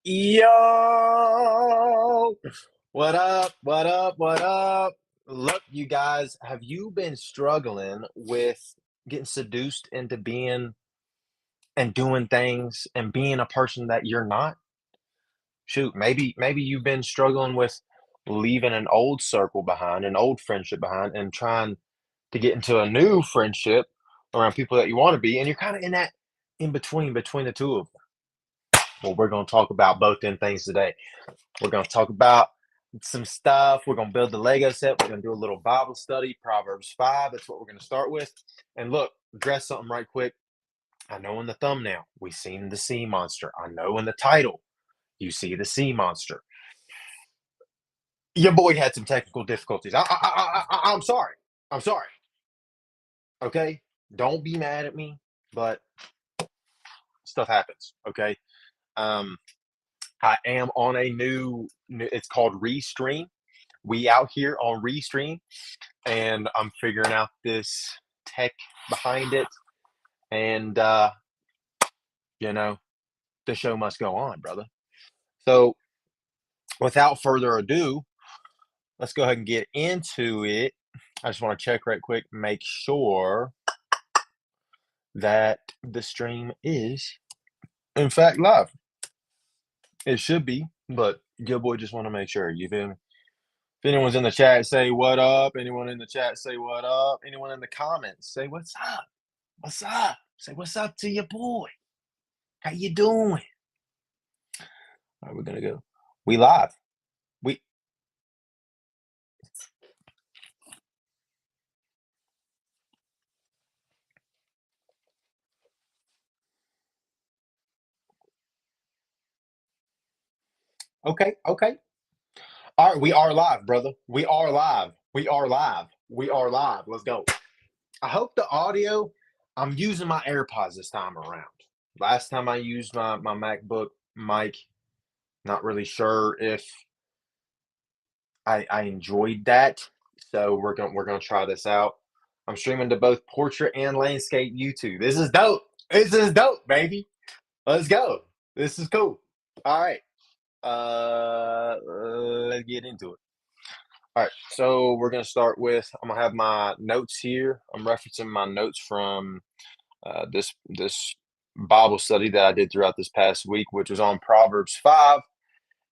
Yo, what up? What up? What up? Look, you guys, have you been struggling with getting seduced into being and doing things and being a person that you're not? Shoot, maybe you've been struggling with leaving an old circle behind, an old friendship behind, and trying to get into a new friendship around people that you want to be, and you're kind of in that in between the two of them. Well, we're going to talk about both them things today. We're going to talk about some stuff. We're going to build the Lego set. We're going to do a little Bible study, Proverbs 5. That's what we're going to start with. And look, address something right quick. I know in the thumbnail, we seen the sea monster. I know in the title, you see the sea monster. Your boy had some technical difficulties. I'm sorry. I'm sorry. Okay? Don't be mad at me, but stuff happens. Okay? Um, I am on a it's called Restream. We out here on Restream, and I'm figuring out this tech behind it. And, you know, the show must go on, brother. So, without further ado, let's go ahead and get into it. I just want to check right quick, make sure that the stream is, in fact, live. It should be, but your boy just want to make sure. You feel me? If anyone's in the chat, say what up. Anyone in the chat, say what up. Anyone in the comments, say what's up. What's up? Say what's up to your boy. How you doing? All right, we're gonna go. We live. We okay, okay. All right, we are live, brother. We are live. We are live. We are live. Let's go. I hope the audio. I'm using my AirPods this time around. Last time I used my MacBook mic, not really sure if I enjoyed that. So we're gonna try this out. I'm streaming to both portrait and landscape YouTube. This is dope. This is dope, baby. Let's go. This is cool. All right. Let's get into it. All right. So we're gonna start with. I'm gonna have my notes here. I'm referencing my notes from this Bible study that I did throughout this past week, which was on Proverbs 5,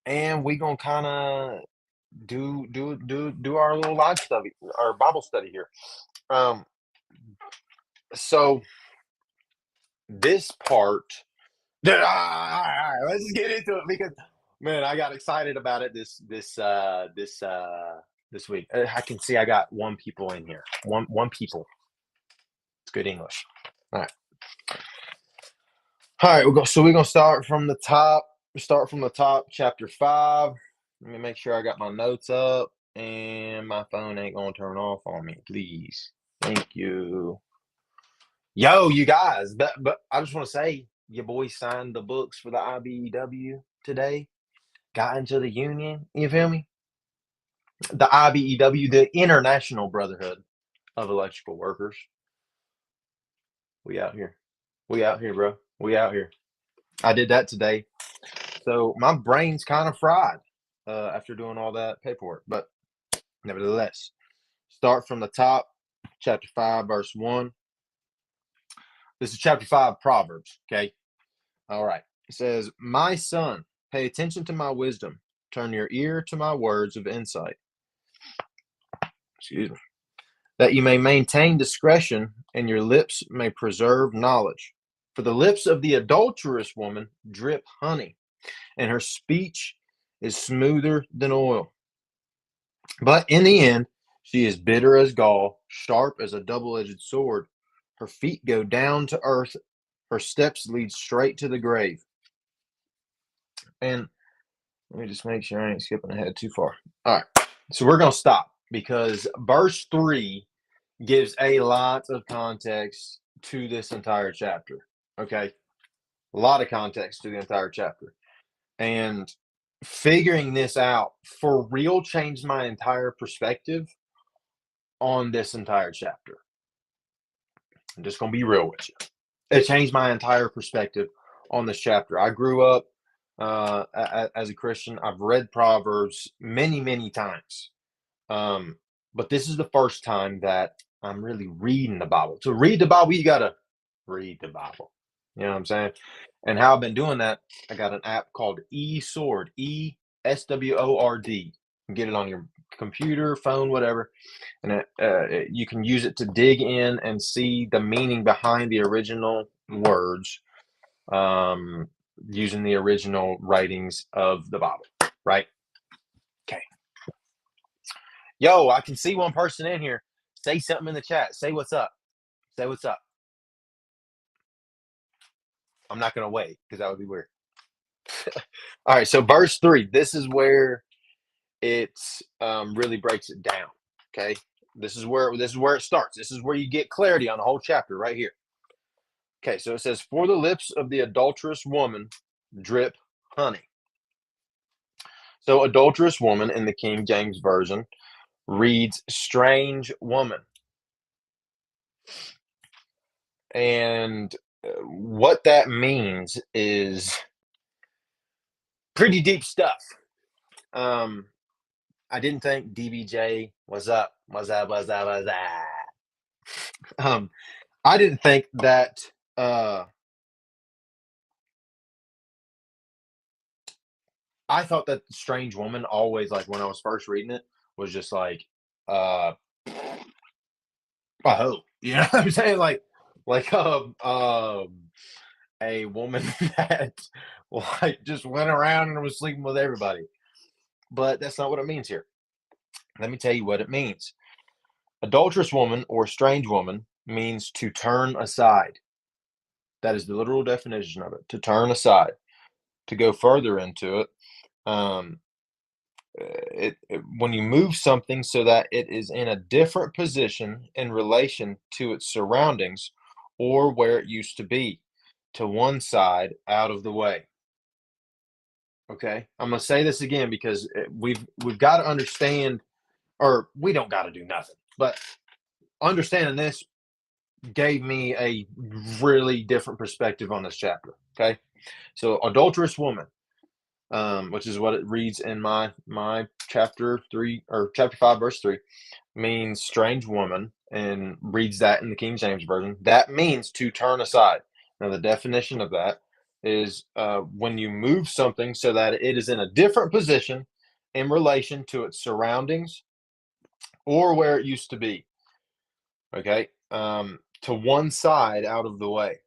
and we gonna kind of do our little live study, our Bible study here. Um, so this part, let's just get into it because man, I got excited about it this week. I can see I got one people in here. One people. It's good English. All right. All right, we're gonna start from the top. Start from the top, chapter 5. Let me make sure I got my notes up and my phone ain't gonna turn off on me, please. Thank you. Yo, you guys, but I just want to say your boy signed the books for the IBEW today. Got into the union. You feel me? The IBEW, the International Brotherhood of Electrical Workers. We out here. We out here, bro. We out here. I did that today. So my brain's kind of fried after doing all that paperwork. But nevertheless, start from the top, chapter 5, verse 1. This is chapter 5, Proverbs, okay? All right. It says, my son, pay attention to my wisdom. Turn your ear to my words of insight. Excuse me. That you may maintain discretion and your lips may preserve knowledge. For the lips of the adulterous woman drip honey, and her speech is smoother than oil. But in the end, she is bitter as gall, sharp as a double-edged sword. Her feet go down to earth. Her steps lead straight to the grave. And let me just make sure I ain't skipping ahead too far. All right. So we're going to stop because verse 3 gives a lot of context to this entire chapter. Okay. A lot of context to the entire chapter. And figuring this out for real changed my entire perspective on this entire chapter. I'm just going to be real with you. It changed my entire perspective on this chapter. I grew up as a Christian. I've read Proverbs many, many times. But this is the first time that I'm really reading the Bible. To read the Bible, you got to read the Bible. You know what I'm saying? And how I've been doing that, I got an app called eSword, ESWORD. You can get it on your computer, phone, whatever. And you can use it to dig in and see the meaning behind the original words, using the original writings of the Bible, right? Okay. Yo, I can see one person in here. Say something in the chat. Say what's up. Say what's up. I'm not going to wait because that would be weird. All right, so verse 3, this is where it's really breaks it down. Okay, this is where it starts. This is where you get clarity on the whole chapter right here. Okay, so it says, "For the lips of the adulterous woman drip honey." So adulterous woman in the King James Version reads strange woman. And what that means is pretty deep stuff. I didn't think DBJ was up. I didn't think that I thought that strange woman always, like when I was first reading it, was just like a hoe. You know what I'm saying? Like a woman that like just went around and was sleeping with everybody. But that's not what it means here. Let me tell you what it means. Adulterous woman or strange woman means to turn aside. That is the literal definition of it, to turn aside. To go further into it, when you move something so that it is in a different position in relation to its surroundings or where it used to be, to one side, out of the way. Okay, I'm gonna say this again because we've got to understand, or we don't got to do nothing, but understanding this gave me a really different perspective on this chapter. Okay, so adulterous woman, which is what it reads in my chapter 3 or chapter 5 verse 3, means strange woman, and reads that in the King James Version. That means to turn aside. Now the definition of that is when you move something so that it is in a different position in relation to its surroundings or where it used to be. Okay, to one side, out of the way.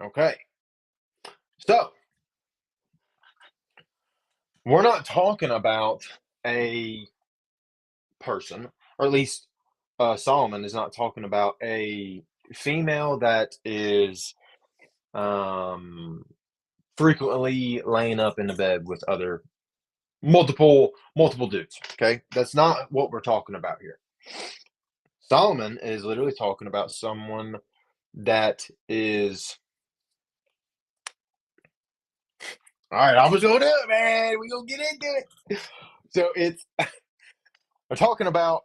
Okay, so we're not talking about a person, or at least Solomon is not talking about a female that is frequently laying up in the bed with other multiple dudes. Okay, that's not what we're talking about here. Solomon is literally talking about someone that is. All right, I'm just gonna do it, man. We gonna get into it. So it's we're talking about,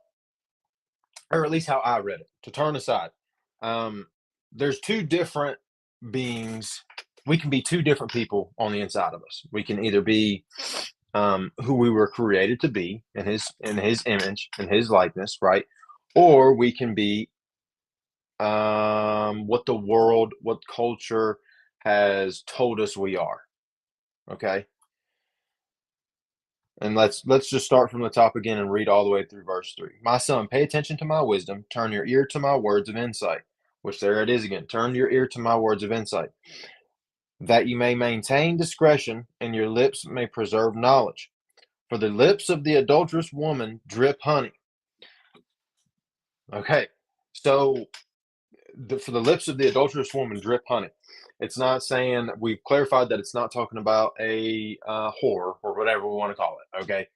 or at least how I read it, to turn aside. There's two different beings. We can be two different people on the inside of us. We can either be who we were created to be in his image, in his likeness, right? Or we can be what the world, what culture has told us we are. Okay. And let's just start from the top again and read all the way through verse 3. My son, pay attention to my wisdom, turn your ear to my words of insight, which there it is again. Turn your ear to my words of insight, that you may maintain discretion and your lips may preserve knowledge. For the lips of the adulterous woman drip honey. Okay, so for the lips of the adulterous woman drip honey. It's not saying, we've clarified that it's not talking about a whore or whatever we want to call it. Okay,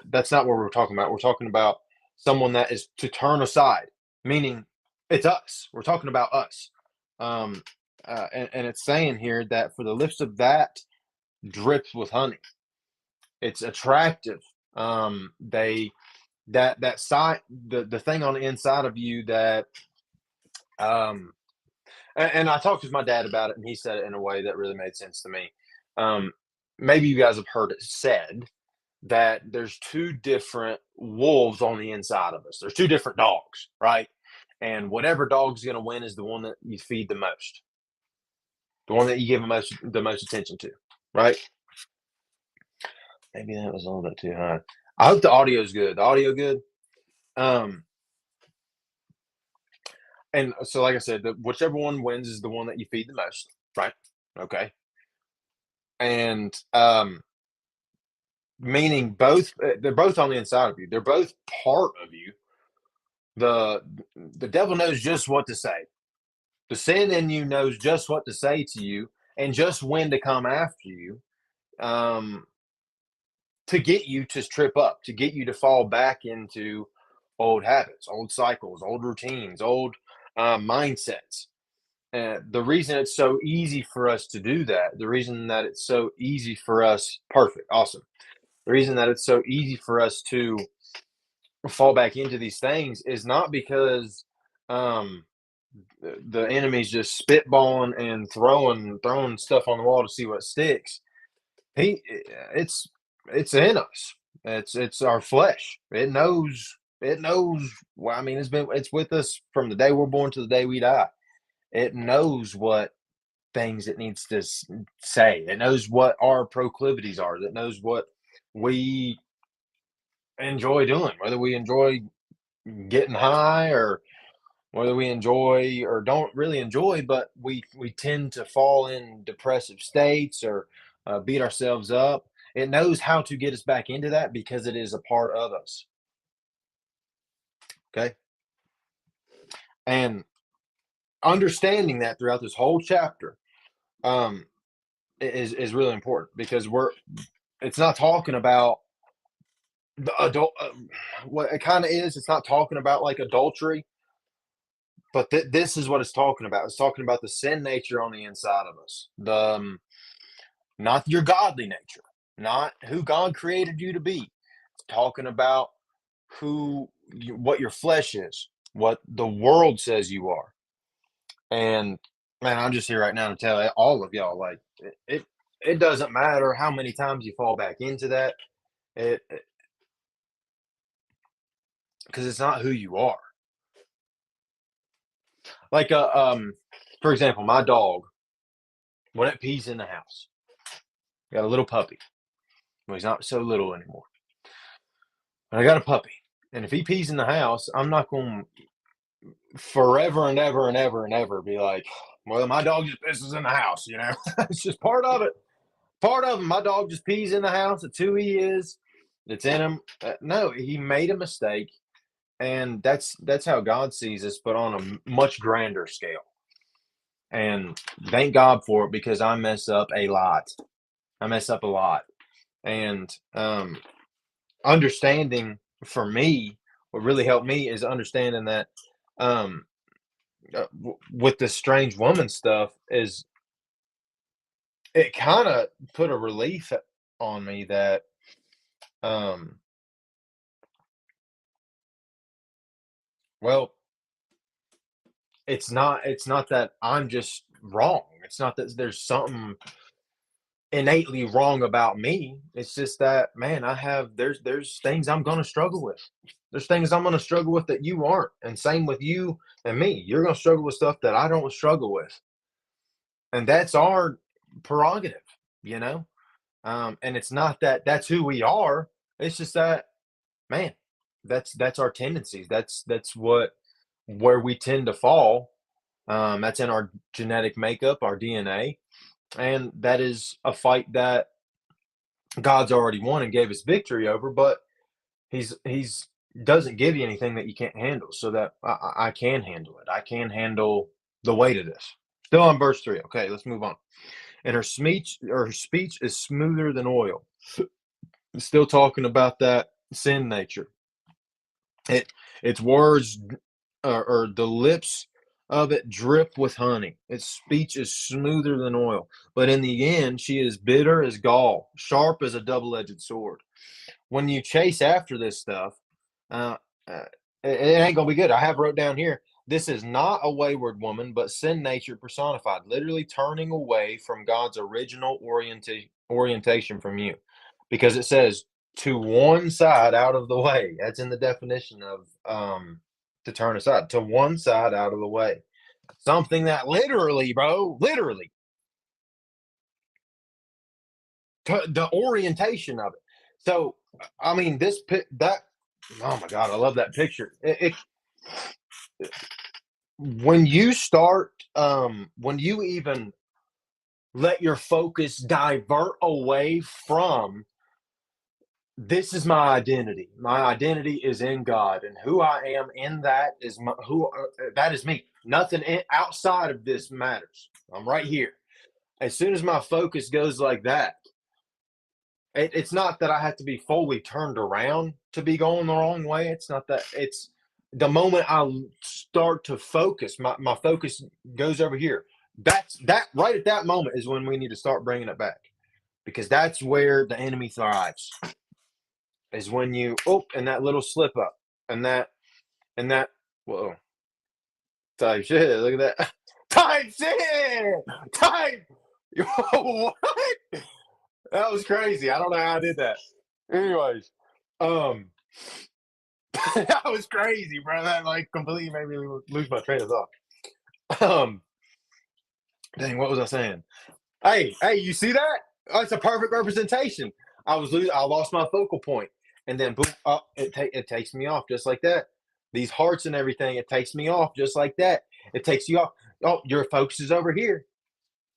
that's not what we're talking about. We're talking about someone that is to turn aside, meaning it's us. We're talking about us. And it's saying here that for the lips of that drips with honey. It's attractive. That side, the thing on the inside of you that And I talked with my dad about it, and he said it in a way that really made sense to me. Um, Maybe you guys have heard it said that there's two different wolves on the inside of us. There's two different dogs, right? And whatever dog's going to win is the one that you feed the most, the one that you give the most attention to, right? Maybe that was a little bit too high. I hope the audio's good. The audio good. Um, and so, like I said, whichever one wins is the one that you feed the most, right? Okay. And meaning both, they're both on the inside of you. They're both part of you. The the devil knows just what to say. The sin in you knows just what to say to you and just when to come after you, um, to get you to trip up, to get you to fall back into old habits, old cycles, old routines, old mindsets. The reason it's so easy for us to do that, the reason that it's so easy for us, perfect, awesome. The reason that it's so easy for us to fall back into these things is not because um, the enemy's just spitballing and throwing stuff on the wall to see what sticks. He it's it's in us. It's our flesh. It knows well, I mean, it's with us from the day we're born to the day we die. It knows what things it needs to say. It knows what our proclivities are. It knows what we enjoy doing, whether we enjoy getting high or whether we enjoy or don't really enjoy, but we tend to fall in depressive states or beat ourselves up. It knows how to get us back into that because it is a part of us. Okay, and understanding that throughout this whole chapter um, is really important because it's not talking about the adult. What it kind of is, it's not talking about like adultery, but this is what it's talking about. It's talking about the sin nature on the inside of us. Not your godly nature, not who God created you to be. It's talking about what your flesh is, what the world says you are. And man, I'm just here right now to tell all of y'all, like it doesn't matter how many times you fall back into that, it because it's not who you are. Like for example, my dog when it pees in the house, got a little puppy. Well, he's not so little anymore. But I got a puppy, and if he pees in the house, I'm not going to forever and ever and ever and ever be like, well, my dog just pisses in the house, you know? It's just part of it. Part of him. My dog just pees in the house. It's who he is. It's in him. No, he made a mistake, and that's how God sees us, but on a much grander scale. And thank God for it because I mess up a lot. I mess up a lot, and understanding for me, what really helped me is understanding that um, with this strange woman stuff is it kind of put a relief on me that um, well, it's not that I'm just wrong. It's not that there's something innately wrong about me. It's just that, man, there's things I'm gonna struggle with. There's things I'm gonna struggle with that you aren't. And same with you and me. You're gonna struggle with stuff that I don't struggle with. And that's our prerogative, you know? And it's not that that's who we are. It's just that, man, that's our tendencies. That's where we tend to fall. That's in our genetic makeup, our DNA, and that is a fight that God's already won and gave us victory over. But He's doesn't give you anything that you can't handle, so that I can handle it. I can handle the weight of this. Still on verse 3. Okay, let's move on. And her speech is smoother than oil. Still talking about that sin nature. Its words or the lips of it drip with honey. Its speech is smoother than oil. But in the end, she is bitter as gall, sharp as a double-edged sword. When you chase after this stuff, uh, it ain't gonna be good. I have wrote down here This is not a wayward woman, but sin nature personified, literally turning away from God's original orientation from you. Because it says to one side out of the way. That's in the definition of to turn aside. To one side out of the way. Something that literally, bro, literally, the orientation of it. So, I mean, that, oh my God, I love that picture. When you start, when you even let your focus divert away from this is my identity. My identity is in God, and who I am in that is that is me. Nothing outside of this matters. I'm right here. As soon as my focus goes like that, it's not that I have to be fully turned around to be going the wrong way. It's not that. It's the moment I start to focus, my focus goes over here. That right at that moment is when we need to start bringing it back, because that's where the enemy thrives. Is when you and that little slip up and that whoa type shit. Look at that type shit type. What? That was crazy. I don't know how I did that. Anyways, um, that was crazy, bro. That like completely made me lose my train of thought. Dang, what was I saying? Hey, you see that? Oh, it's a perfect representation. I lost my focal point, and then boom, it takes me off just like that. These hearts and everything, it takes me off just like that. It takes you off. Oh, your focus is over here.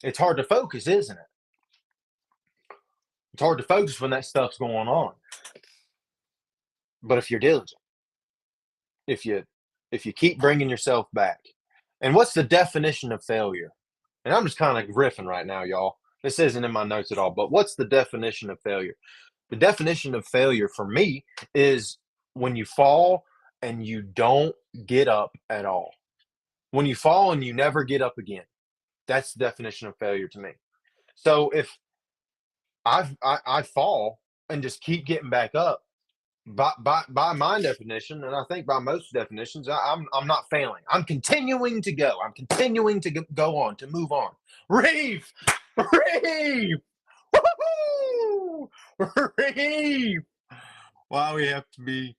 It's hard to focus, isn't it? It's hard to focus when that stuff's going on. But if you're diligent, if you keep bringing yourself back, and what's the definition of failure? And I'm just kind of riffing right now, y'all. This isn't in my notes at all, but what's the definition of failure? The definition of failure for me is when you fall and you don't get up at all. When you fall and you never get up again. That's the definition of failure to me. So if I fall and just keep getting back up, by my definition, and I think by most definitions, I'm not failing. I'm continuing to go. I'm continuing to go on, to move on. Reeve, Reeve, woo-hoo! Reeve. Why we have to be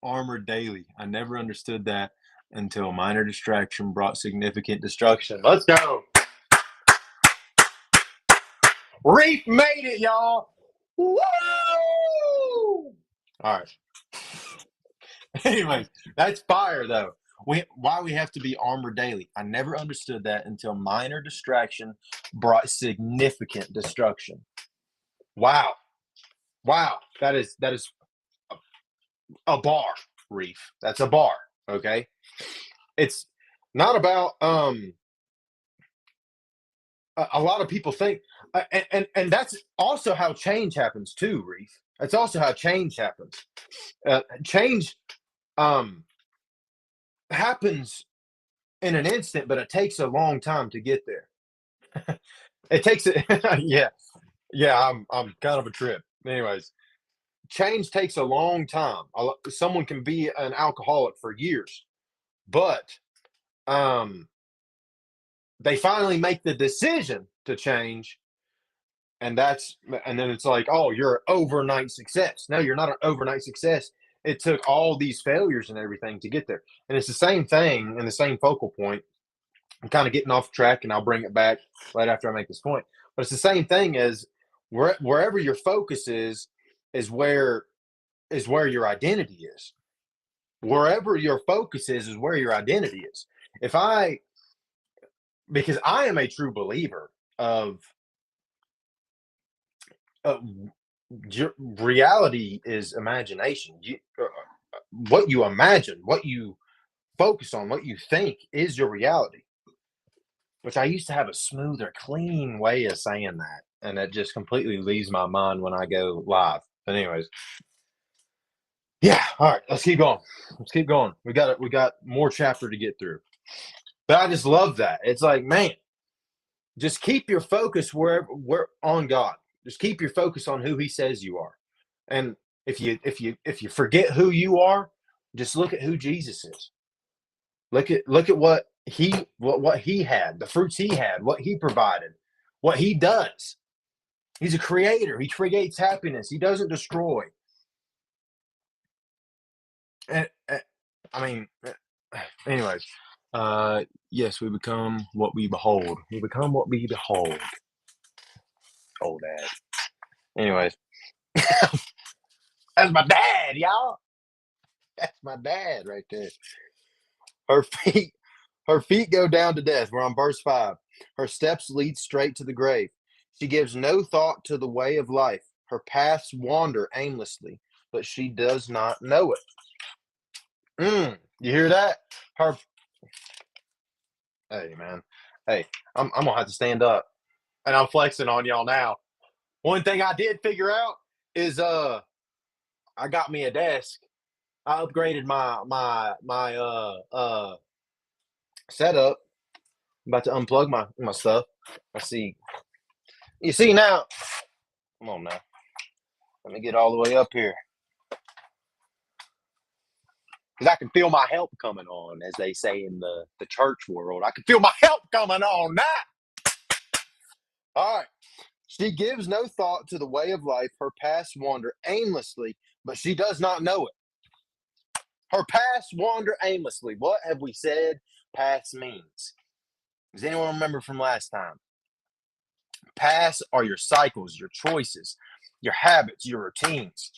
armored daily? I never understood that until minor distraction brought significant destruction. Let's go. Reef made it, y'all. Woo! All right. Anyways, that's fire though. Why we have to be armored daily. I never understood that until minor distraction brought significant destruction. Wow. Wow. That is a bar, Reef. That's a bar. Okay. It's not about a lot of people think and that's also how change happens too, Reef. That's also how change happens. Change happens in an instant, but it takes a long time to get there. It takes it. Yeah, yeah. I'm kind of a trip. Anyways, change takes a long time. Someone can be an alcoholic for years, but um, they finally make the decision to change, and then it's like, oh, you're an overnight success. No, you're not an overnight success. It took all these failures and everything to get there, and it's the same thing and the same focal point. I'm kind of getting off track, and I'll bring it back right after I make this point. But it's the same thing as wherever your focus is where your identity is. Wherever your focus is where your identity is. Because I am a true believer of uh, reality is imagination. What you imagine, what you focus on, what you think is your reality. Which I used to have a smoother, clean way of saying that, and it just completely leaves my mind when I go live. But anyways, yeah. All right, let's keep going. Let's keep going. We got more chapter to get through. But I just love that. It's like, man, just keep your focus where on God. Just keep your focus on who He says you are. And if you forget who you are, just look at who Jesus is. Look at what he had, the fruits he had, what he provided, what he does. He's a creator. He creates happiness. He doesn't destroy. And I mean, anyways, yes, we become what we behold. We become what we behold. Old dad. Anyways, that's my dad, y'all. That's my dad right there. Her feet, her feet go down to death. We're on verse 5. Her steps lead straight to the grave. She gives no thought to the way of life. Her paths wander aimlessly, but she does not know it. You hear that? Her Hey man. Hey, I'm gonna have to stand up. And I'm flexing on y'all now. One thing I did figure out is I got me a desk. I upgraded my setup. I'm about to unplug my stuff. I see. You see now. Come on now. Let me get all the way up here. Because I can feel my help coming on, as they say in the church world. I can feel my help coming on now. All right. She gives no thought to the way of life. Her paths wander aimlessly, but she does not know it. Her paths wander aimlessly. What have we said paths means? Does anyone remember from last time? Paths are your cycles, your choices, your habits, your routines.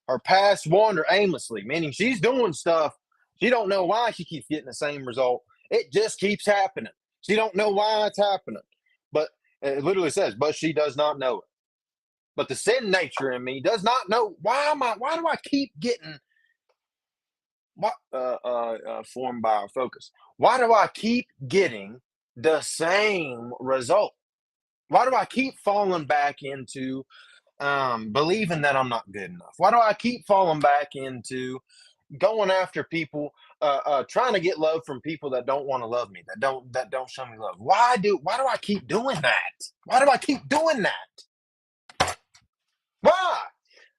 Her paths wander aimlessly, meaning she's doing stuff. She don't know why she keeps getting the same result. It just keeps happening. She don't know why it's happening. But it literally says, but she does not know it. But the sin nature in me does not know why do I keep getting formed by our focus? Why do I keep getting the same result? Why do I keep falling back into believing that I'm not good enough? Why do I keep falling back into going after people, trying to get love from people that don't want to love me, that don't show me love? Why do I keep doing that? Why do I keep doing that? Why?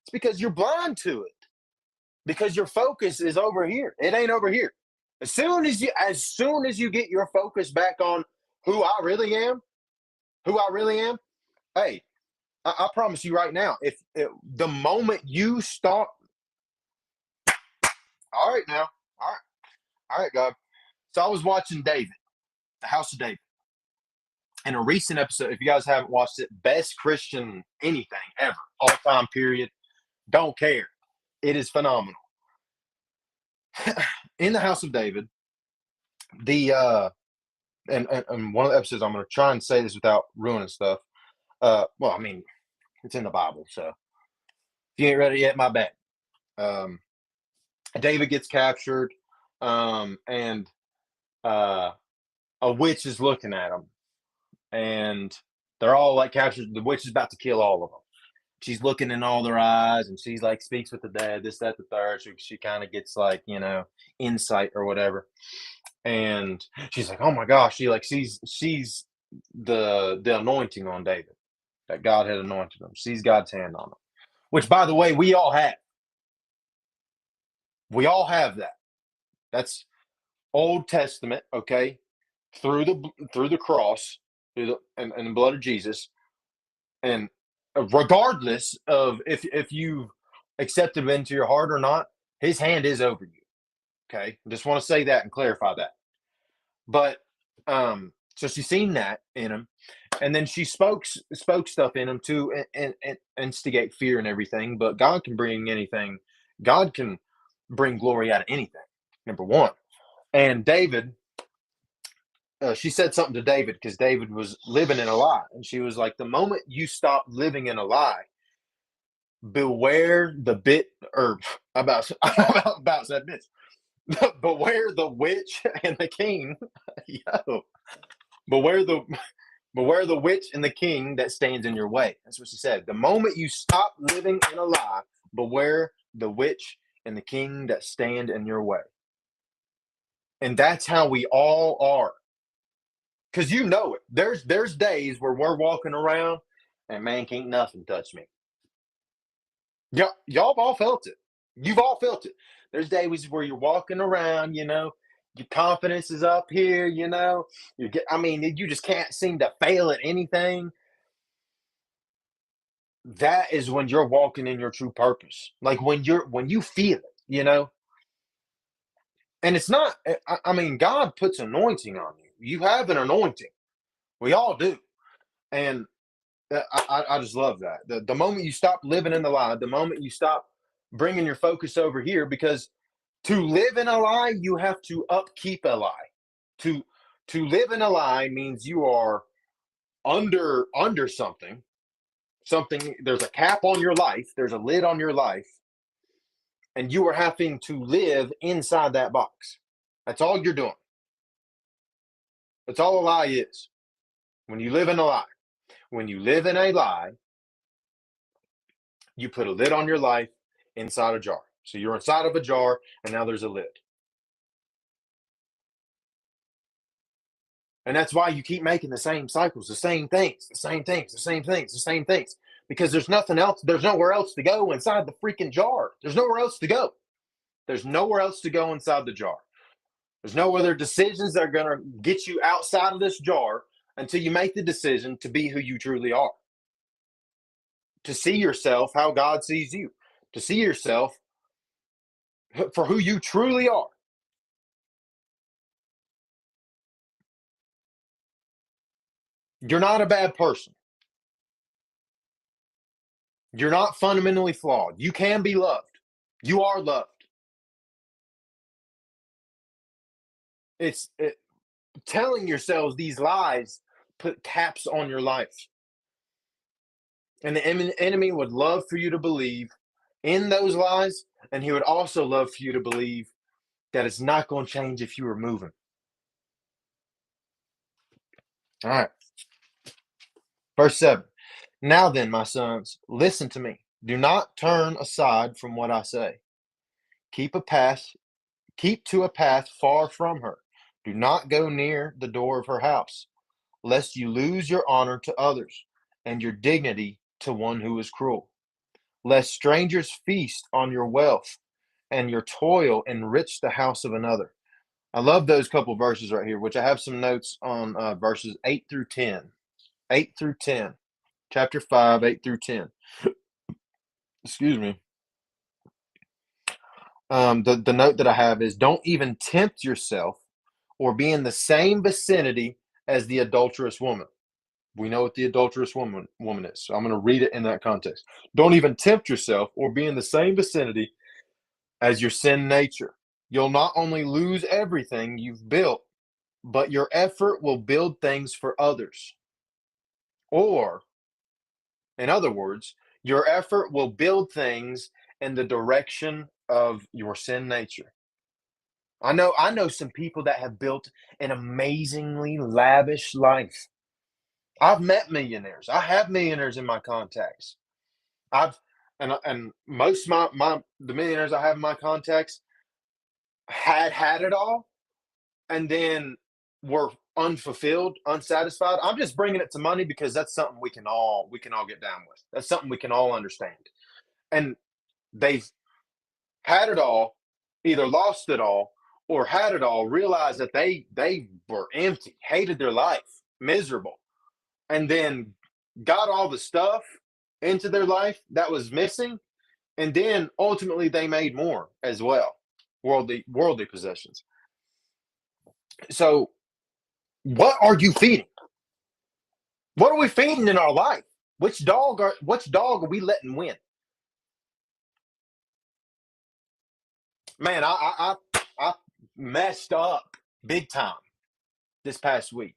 It's because you're blind to it. Because your focus is over here. It ain't over here. As soon as you get your focus back on who I really am, hey, I promise you right now, if the moment you start, all right now, all right, God. So I was watching David, the House of David, in a recent episode. If you guys haven't watched it, best Christian anything ever, all time period. Don't care. It is phenomenal. In the House of David, the and one of the episodes, I'm going to try and say this without ruining stuff. Well, I mean, it's in the Bible, so if you ain't ready yet, my bad. David gets captured, and a witch is looking at him, and they're all like captured. The witch is about to kill all of them. She's looking in all their eyes, and she's like speaks with the dead, this, that, the third. She kind of gets like insight or whatever, and she's like, oh my gosh, she's the anointing on David, that God had anointed him. Sees God's hand on him, which, by the way, we all have. We all have that. That's Old Testament, okay? Through the cross, and the blood of Jesus, and regardless of if you accept him into your heart or not, his hand is over you. Okay, I just want to say that and clarify that. But so she's seen that in him, and then she spoke stuff in him to and instigate fear and everything. But God can bring anything. God can bring glory out of anything. Number one, and David. She said something to David because David was living in a lie, and she was like, "The moment you stop living in a lie, beware the bit or about about said bitch. Beware the witch and the king." Yo, beware the beware the witch and the king that stands in your way. That's what she said. The moment you stop living in a lie, beware the witch and the king that stand in your way. And that's how we all are. Because you know it. There's days where we're walking around and man, can't nothing touch me. Y'all have all felt it. You've all felt it. There's days where you're walking around, Your confidence is up here, you know. You just can't seem to fail at anything. That is when you're walking in your true purpose. Like when you feel it, you know. And it's not. God puts anointing on you. You have an anointing. We all do. And I just love that. The moment you stop living in the lie, the moment you stop bringing your focus over here, because to live in a lie, you have to upkeep a lie. To to live in a lie means you are under something. Something There's a cap on your life. There's a lid on your life, and you are having to live inside that box. That's all you're doing. That's all a lie is. When you live in a lie, when you live in a lie, you put a lid on your life inside a jar. So you're inside of a jar, and now there's a lid. And that's why you keep making the same cycles, the same things, the same things, the same things, the same things. Because there's nothing else, there's nowhere else to go inside the freaking jar. There's nowhere else to go. There's nowhere else to go inside the jar. There's no other decisions that are going to get you outside of this jar until you make the decision to be who you truly are. To see yourself how God sees you. To see yourself for who you truly are. You're not a bad person. You're not fundamentally flawed. You can be loved. You are loved. It's telling yourselves these lies put caps on your life. And the enemy would love for you to believe in those lies, and he would also love for you to believe that it's not going to change if you were moving. All right. Verse 7. Now then, my sons, listen to me. Do not turn aside from what I say. Keep to a path far from her. Do not go near the door of her house, lest you lose your honor to others and your dignity to one who is cruel. Lest strangers feast on your wealth and your toil enrich the house of another. I love those couple verses right here, which I have some notes on verses 8 through 10. 8 through 10. Chapter 5, 8 through 10. Excuse me. The note that I have is don't even tempt yourself or be in the same vicinity as the adulterous woman. We know what the adulterous woman is. So I'm going to read it in that context. Don't even tempt yourself or be in the same vicinity as your sin nature. You'll not only lose everything you've built, but your effort will build things for others. Or, in other words, your effort will build things in the direction of your sin nature. I know some people that have built an amazingly lavish life. I've met millionaires. I have millionaires in my contacts. I've and most of the millionaires I have in my contacts had it all, and then were unfulfilled, unsatisfied. I'm just bringing it to money because that's something we can all get down with. That's something we can all understand. And they've had it all, either lost it all or had it all, realized that they were empty, hated their life, miserable, and then got all the stuff into their life that was missing, and then ultimately they made more as well, worldly possessions. So what are you feeding? What are we feeding in our life? Which dog are we letting win? Man, I messed up big time this past week.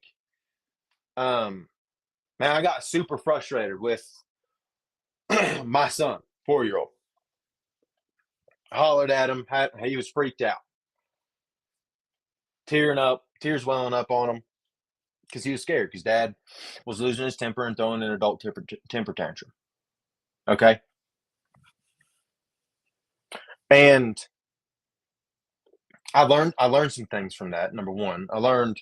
Man, I got super frustrated with my son, 4-year-old. Hollered at him. He was freaked out, tears welling up on him because he was scared because dad was losing his temper and throwing an adult temper tantrum. Okay. And I learned some things from that. Number one, I learned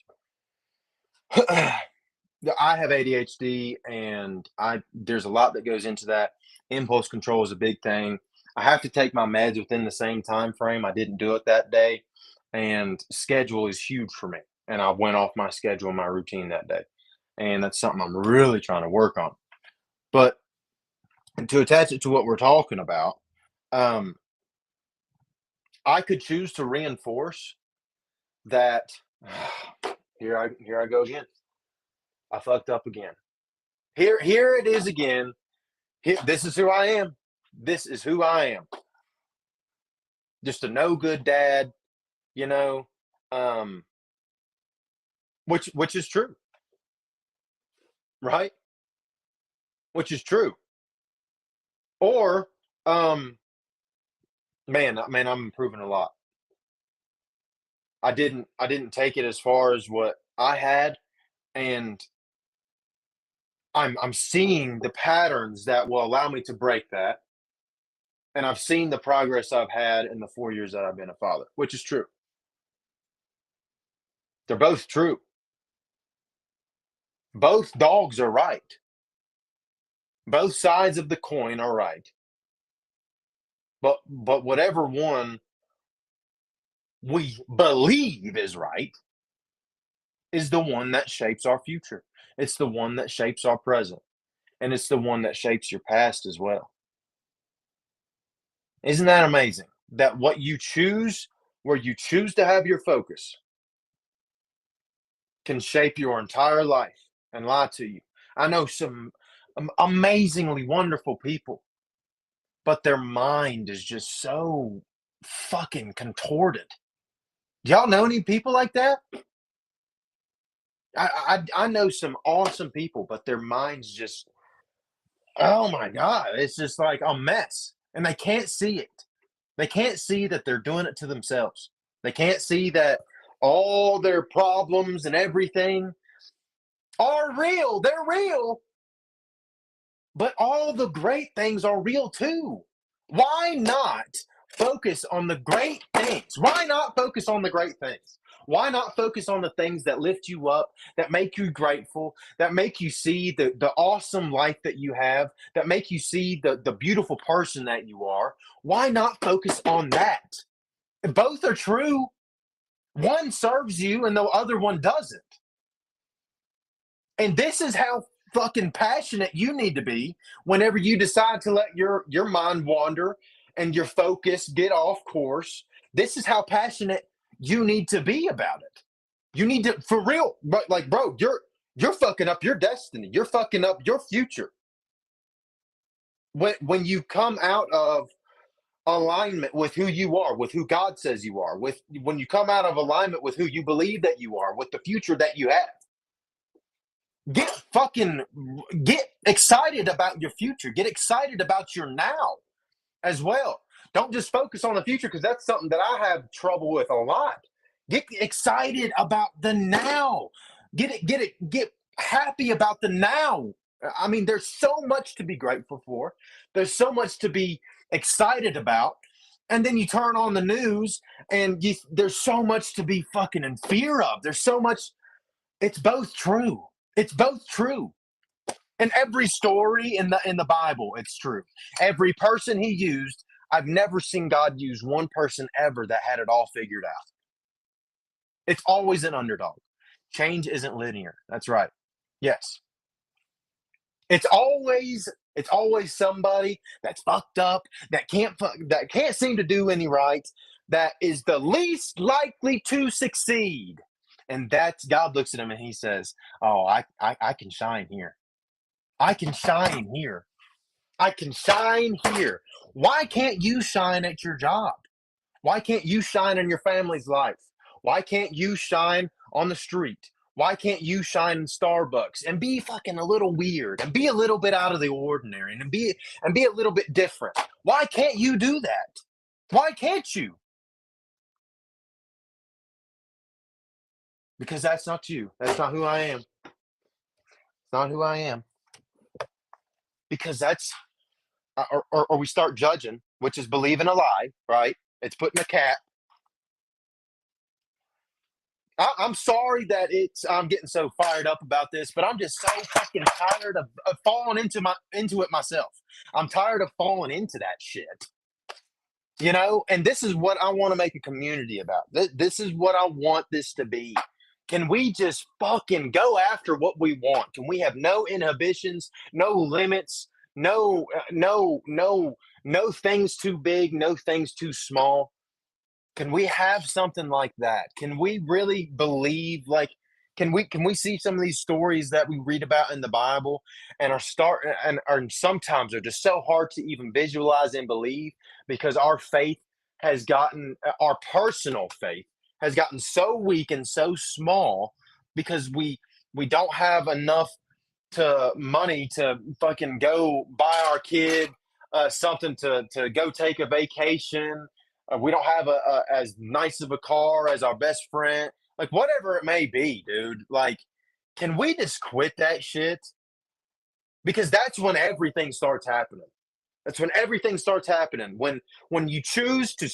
I have ADHD, and there's a lot that goes into that. Impulse control is a big thing. I have to take my meds within the same time frame. I didn't do it that day. and schedule is huge for me. And I went off my schedule and my routine that day. And that's something I'm really trying to work on. But to attach it to what we're talking about, um, I could choose to reinforce that. Here I go again. I fucked up again. Here it is again. This is who I am. This is who I am. Just a no good dad, you know, um, which is true, right? Which is true. Or, um, man, I'm improving a lot. I didn't take it as far as what I had, and I'm seeing the patterns that will allow me to break that, and I've seen the progress I've had in the 4 years that I've been a father, which is true. They're both true. Both dogs are right. Both sides of the coin are right. But whatever one we believe is right is the one that shapes our future. It's the one that shapes our present, and it's the one that shapes your past as well. Isn't that amazing? That what you choose, where you choose to have your focus, can shape your entire life and lie to you. I know some amazingly wonderful people, but their mind is just so fucking contorted. Do y'all know any people like that? I know some awesome people, but their minds just, oh my god, it's just like a mess, and they can't see it. They can't see that they're doing it to themselves. They can't see that all their problems and everything are real. They're real, but all the great things are real too. Why not focus on the great things? Why not focus on the great things? Why not focus on the things that lift you up, that make you grateful, that make you see the awesome life that you have, that make you see the beautiful person that you are? Why not focus on that? Both are true. One serves you and the other one doesn't. And this is how fucking passionate you need to be whenever you decide to let your mind wander and your focus get off course. This is how passionate you need to be about it. You need to, for real, but like, bro, you're fucking up your destiny. You're fucking up your future. When you come out of alignment with who you are, with who God says you are, with when you come out of alignment with who you believe that you are, with the future that you have, get fucking get excited about your future. Get excited about your now as well. Don't just focus on the future, because that's something that I have trouble with a lot. Get excited about the now. Get happy about the now. I mean, there's so much to be grateful for. There's so much to be excited about. And then you turn on the news and there's so much to be fucking in fear of. There's so much. It's both true. It's both true. And every story in the Bible, it's true. Every person he used, I've never seen God use one person ever that had it all figured out. It's always an underdog. Change isn't linear. That's right. Yes. It's always somebody that's fucked up, that can't seem to do any right, that is the least likely to succeed. And that's God looks at him and he says, "Oh, I can shine here. I can shine here. I can shine here. Why can't you shine at your job? Why can't you shine in your family's life? Why can't you shine on the street? Why can't you shine in Starbucks and be fucking a little weird and be a little bit out of the ordinary and be a little bit different? Why can't you do that? Why can't you? Because that's not you. That's not who I am. It's not who I am. Because that's or we start judging, which is believing a lie, right? It's putting a cap. I'm sorry that I'm getting so fired up about this, but I'm just so fucking tired of falling into it myself. I'm tired of falling into that shit. And this is what I want to make a community about. This is what I want this to be. Can we just fucking go after what we want? Can we have no inhibitions, no limits, no things too big, no things too small? Can we have something like that? Can we really believe, like, can we see some of these stories that we read about in the Bible and are sometimes are just so hard to even visualize and believe because our personal faith has gotten so weak and so small because we don't have enough to money to fucking go buy our kid something to go take a vacation. We don't have as nice of a car as our best friend. Like whatever it may be, dude. Like, can we just quit that shit? Because that's when everything starts happening. That's when everything starts happening. When you choose to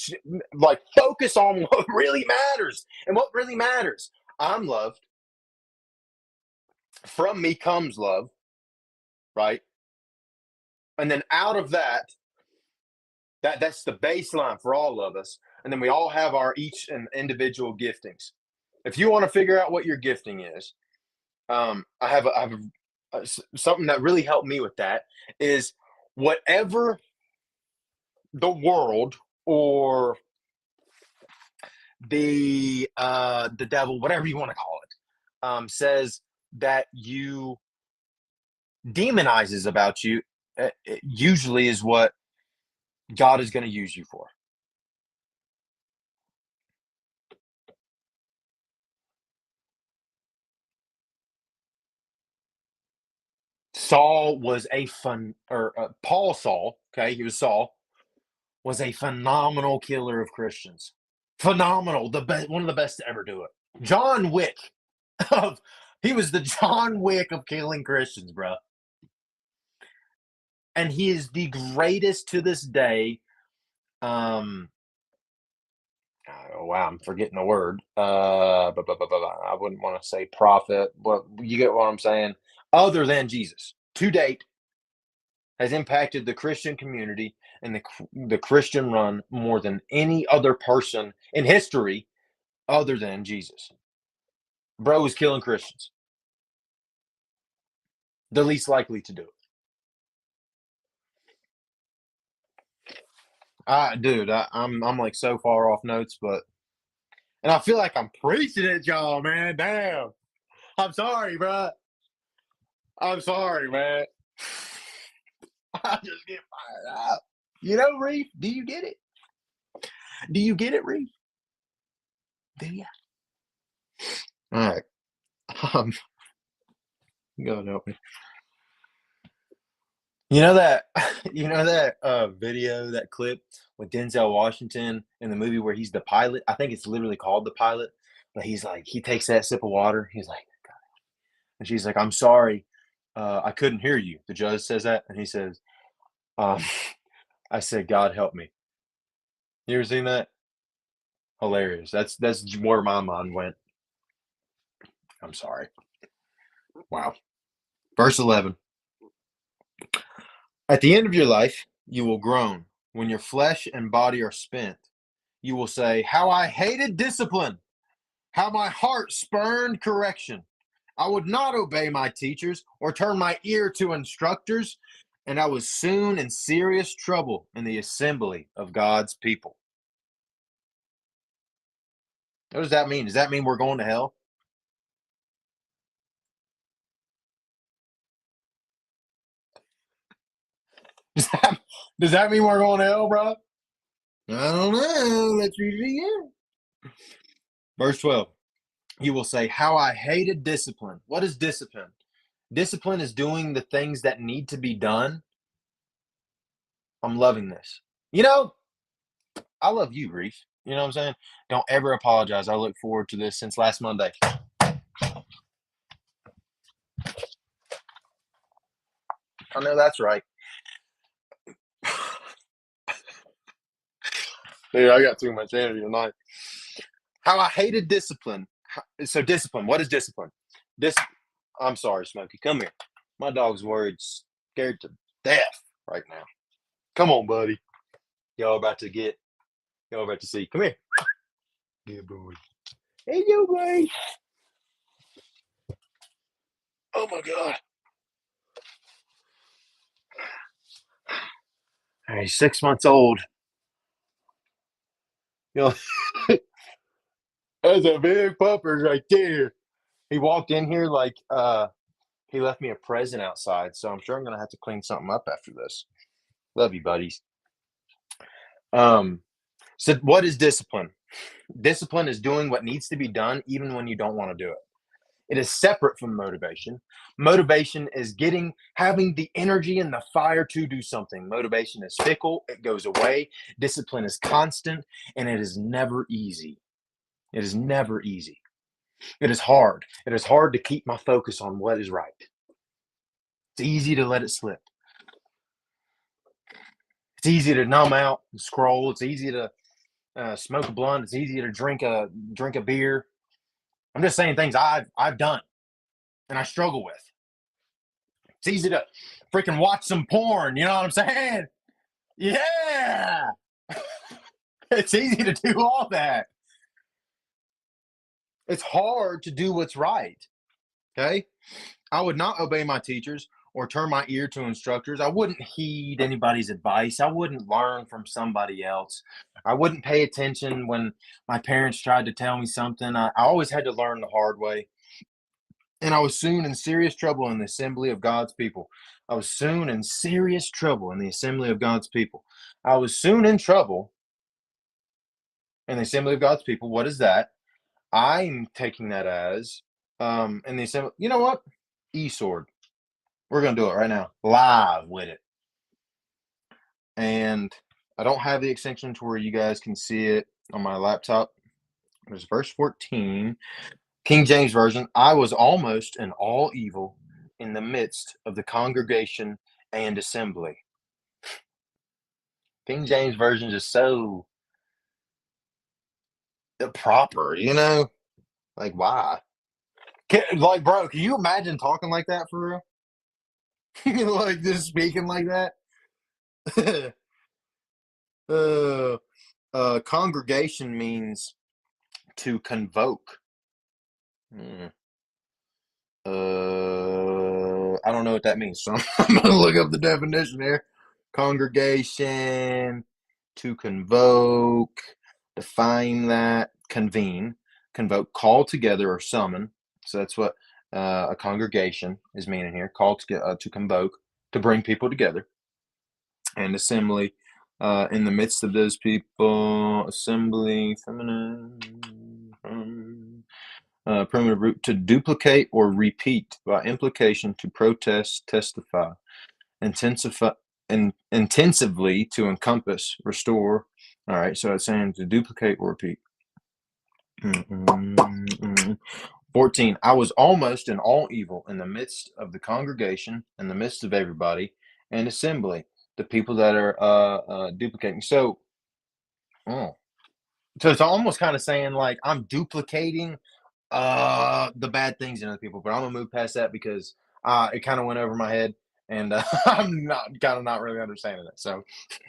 like focus on what really matters, and what really matters. I'm loved. From me comes love, right? And then out of that's the baseline for all of us. And then we all have our each and individual giftings. If you want to figure out what your gifting is, I have something that really helped me with that is whatever the world or the devil, whatever you want to call it, says that you demonizes about you, it usually is what God is going to use you for. Saul was a fun, or Paul Saul, okay, he was Saul, was a phenomenal killer of Christians. Phenomenal, the best, one of the best to ever do it. John Wick, of he was the John Wick of killing Christians, bro. And he is the greatest to this day. Um, oh, wow, I'm forgetting the word. I wouldn't want to say prophet, but you get what I'm saying. Other than Jesus, to date, has impacted the Christian community and the Christian run more than any other person in history other than Jesus. Bro is killing Christians. The least likely to do it. Dude, I'm like so far off notes, and I feel like I'm preaching at y'all, man. Damn. I'm sorry, bro. I'm sorry, man. I just get fired up. Reef, do you get it? Do you get it, Reef? Do you? All right. Um, go help me. You know that video, that clip with Denzel Washington in the movie where he's the pilot? I think it's literally called The Pilot, but he's like, he takes that sip of water. He's like, God. And she's like, I'm sorry, I couldn't hear you. The judge says that, and he says, um, I said, God help me. You ever seen that? Hilarious. That's where my mind went. I'm sorry. Wow. Verse 11. At the end of your life, you will groan. When your flesh and body are spent, you will say, how I hated discipline, how my heart spurned correction. I would not obey my teachers or turn my ear to instructors, and I was soon in serious trouble in the assembly of God's people. What does that mean? Does that mean we're going to hell? Does that mean we're going to hell, bro? I don't know. Let's read it again. Verse 12. You will say, how I hated discipline. What is discipline? Discipline is doing the things that need to be done. I'm loving this. I love you, Reef. You know what I'm saying? Don't ever apologize. I look forward to this since last Monday. I know that's right. Dude, I got too much energy tonight. How I hated discipline. So discipline. What is discipline? I'm sorry, Smokey. Come here. My dog's worried, scared to death right now. Come on, buddy. Y'all about to get Y'all about to see. Come here. Good boy. Hey, yo, boy. Oh, my God. All right, 6 months old. You know, that's a big pupper right there. He walked in here like he left me a present outside, so I'm sure I'm gonna have to clean something up after this. Love you, buddies. Um, so what is discipline? Discipline is doing what needs to be done even when you don't want to do it. It is separate from motivation. Motivation is having the energy and the fire to do something. Motivation is fickle, it goes away. Discipline is constant, and it is never easy. It is never easy. It is hard. It is hard to keep my focus on what is right. It's easy to let it slip. It's easy to numb out and scroll. It's easy to smoke a blunt. It's easy to drink a beer. I'm just saying things I've done and I struggle with. It's easy to freaking watch some porn. You know what I'm saying? Yeah. It's easy to do all that. It's hard to do what's right. Okay. I would not obey my teachers or turn my ear to instructors. I wouldn't heed anybody's advice. I wouldn't learn from somebody else. I wouldn't pay attention when my parents tried to tell me something. I always had to learn the hard way. And I was soon in serious trouble in the assembly of God's people. I was soon in serious trouble in the assembly of God's people. I was soon in trouble in the assembly of God's people. What is that? I'm taking that as in the assembly. You know what? E-sword. We're going to do it right now, live with it. And I don't have the extension to where you guys can see it on my laptop. There's verse 14, King James Version. I was almost in all evil in the midst of the congregation and assembly. King James Version is so proper, you know? Like, why? Like, bro, can you imagine talking like that for real? Like, just speaking like that? Congregation means to convoke. I don't know what that means, so I'm gonna look up the definition here. Congregation, to convoke, define that, convene, convoke, call together or summon. So that's what a congregation is meaning here. Call to convoke, to bring people together, and assembly. In the midst of those people, assembly, feminine, primitive root, to duplicate or repeat, by implication, to protest, testify, intensify, intensively, to encompass, restore. All right, so it's saying to duplicate or repeat. 14, I was almost in all evil in the midst of the congregation, in the midst of everybody, and assembly, the people that are duplicating. So it's almost kind of saying like I'm duplicating the bad things in other people, but I'm gonna move past that because it kind of went over my head, and I'm not really understanding it. So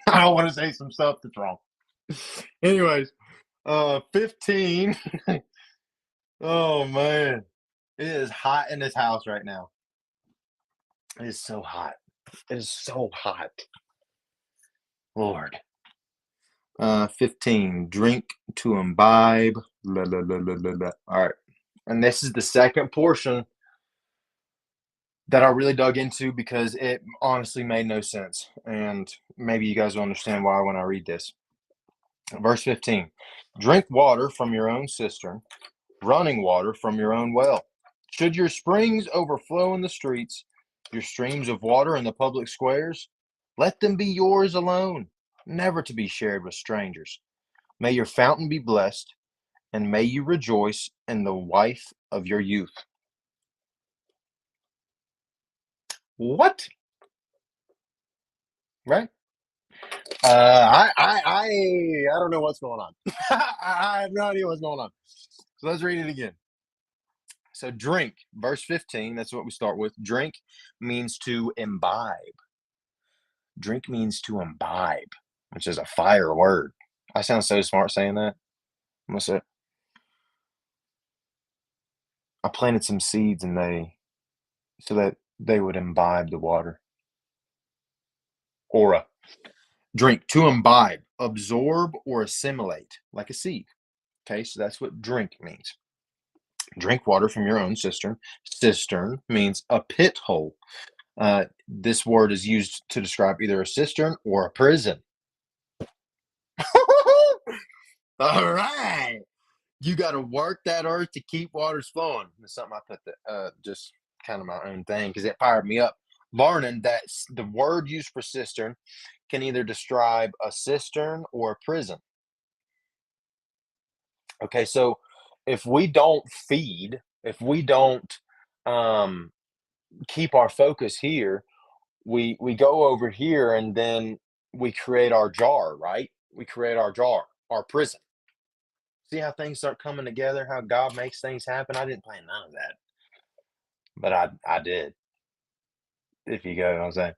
I don't want to say some stuff that's wrong. Anyways, 15. Oh man, it is hot in this house right now. It is so hot. It is so hot. Lord. 15. Drink to imbibe. La, la, la, la, la, la. All right. And this is the second portion that I really dug into because it honestly made no sense. And maybe you guys will understand why when I read this. Verse 15. Drink water from your own cistern, running water from your own well. Should your springs overflow in the streets, your streams of water in the public squares, let them be yours alone, never to be shared with strangers. May your fountain be blessed, and may you rejoice in the wife of your youth. What? Right? I don't know what's going on. I have no idea what's going on. So let's read it again. So drink, verse 15, that's what we start with. Drink means to imbibe. Drink means to imbibe, which is a fire word. I sound so smart saying that. What's it? I planted some seeds and so that they would imbibe the water. Or drink, to imbibe, absorb or assimilate, like a seed. Okay, so that's what drink means. Drink water from your own cistern. Cistern means a pit hole. This word is used to describe either a cistern or a prison. All right. You got to work that earth to keep waters flowing. That's something I put just kind of my own thing because it fired me up. Learning that the word used for cistern can either describe a cistern or a prison. Okay, so if we don't feed, if we don't um, keep our focus here, we go over here and then we create our jar, right? We create our jar, our prison. See how things start coming together, how God makes things happen? I didn't plan none of that, but I did, if you get what I'm saying.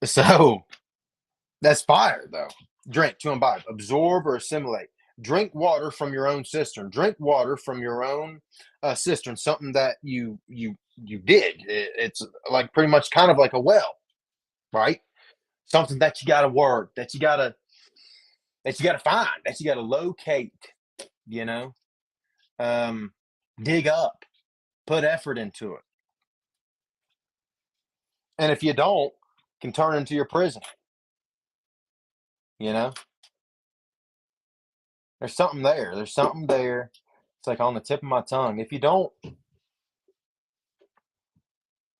So that's fire, though. Drink to imbibe, absorb or assimilate. Drink water from your own cistern. Drink water from your own cistern. Something that you did. It's like pretty much kind of like a well, right? Something that you got to work, that you got to find, that you got to locate. You know, um, dig up, put effort into it. And if you don't, can turn into your prison. You know, there's something there. There's something there. It's like on the tip of my tongue. If you don't,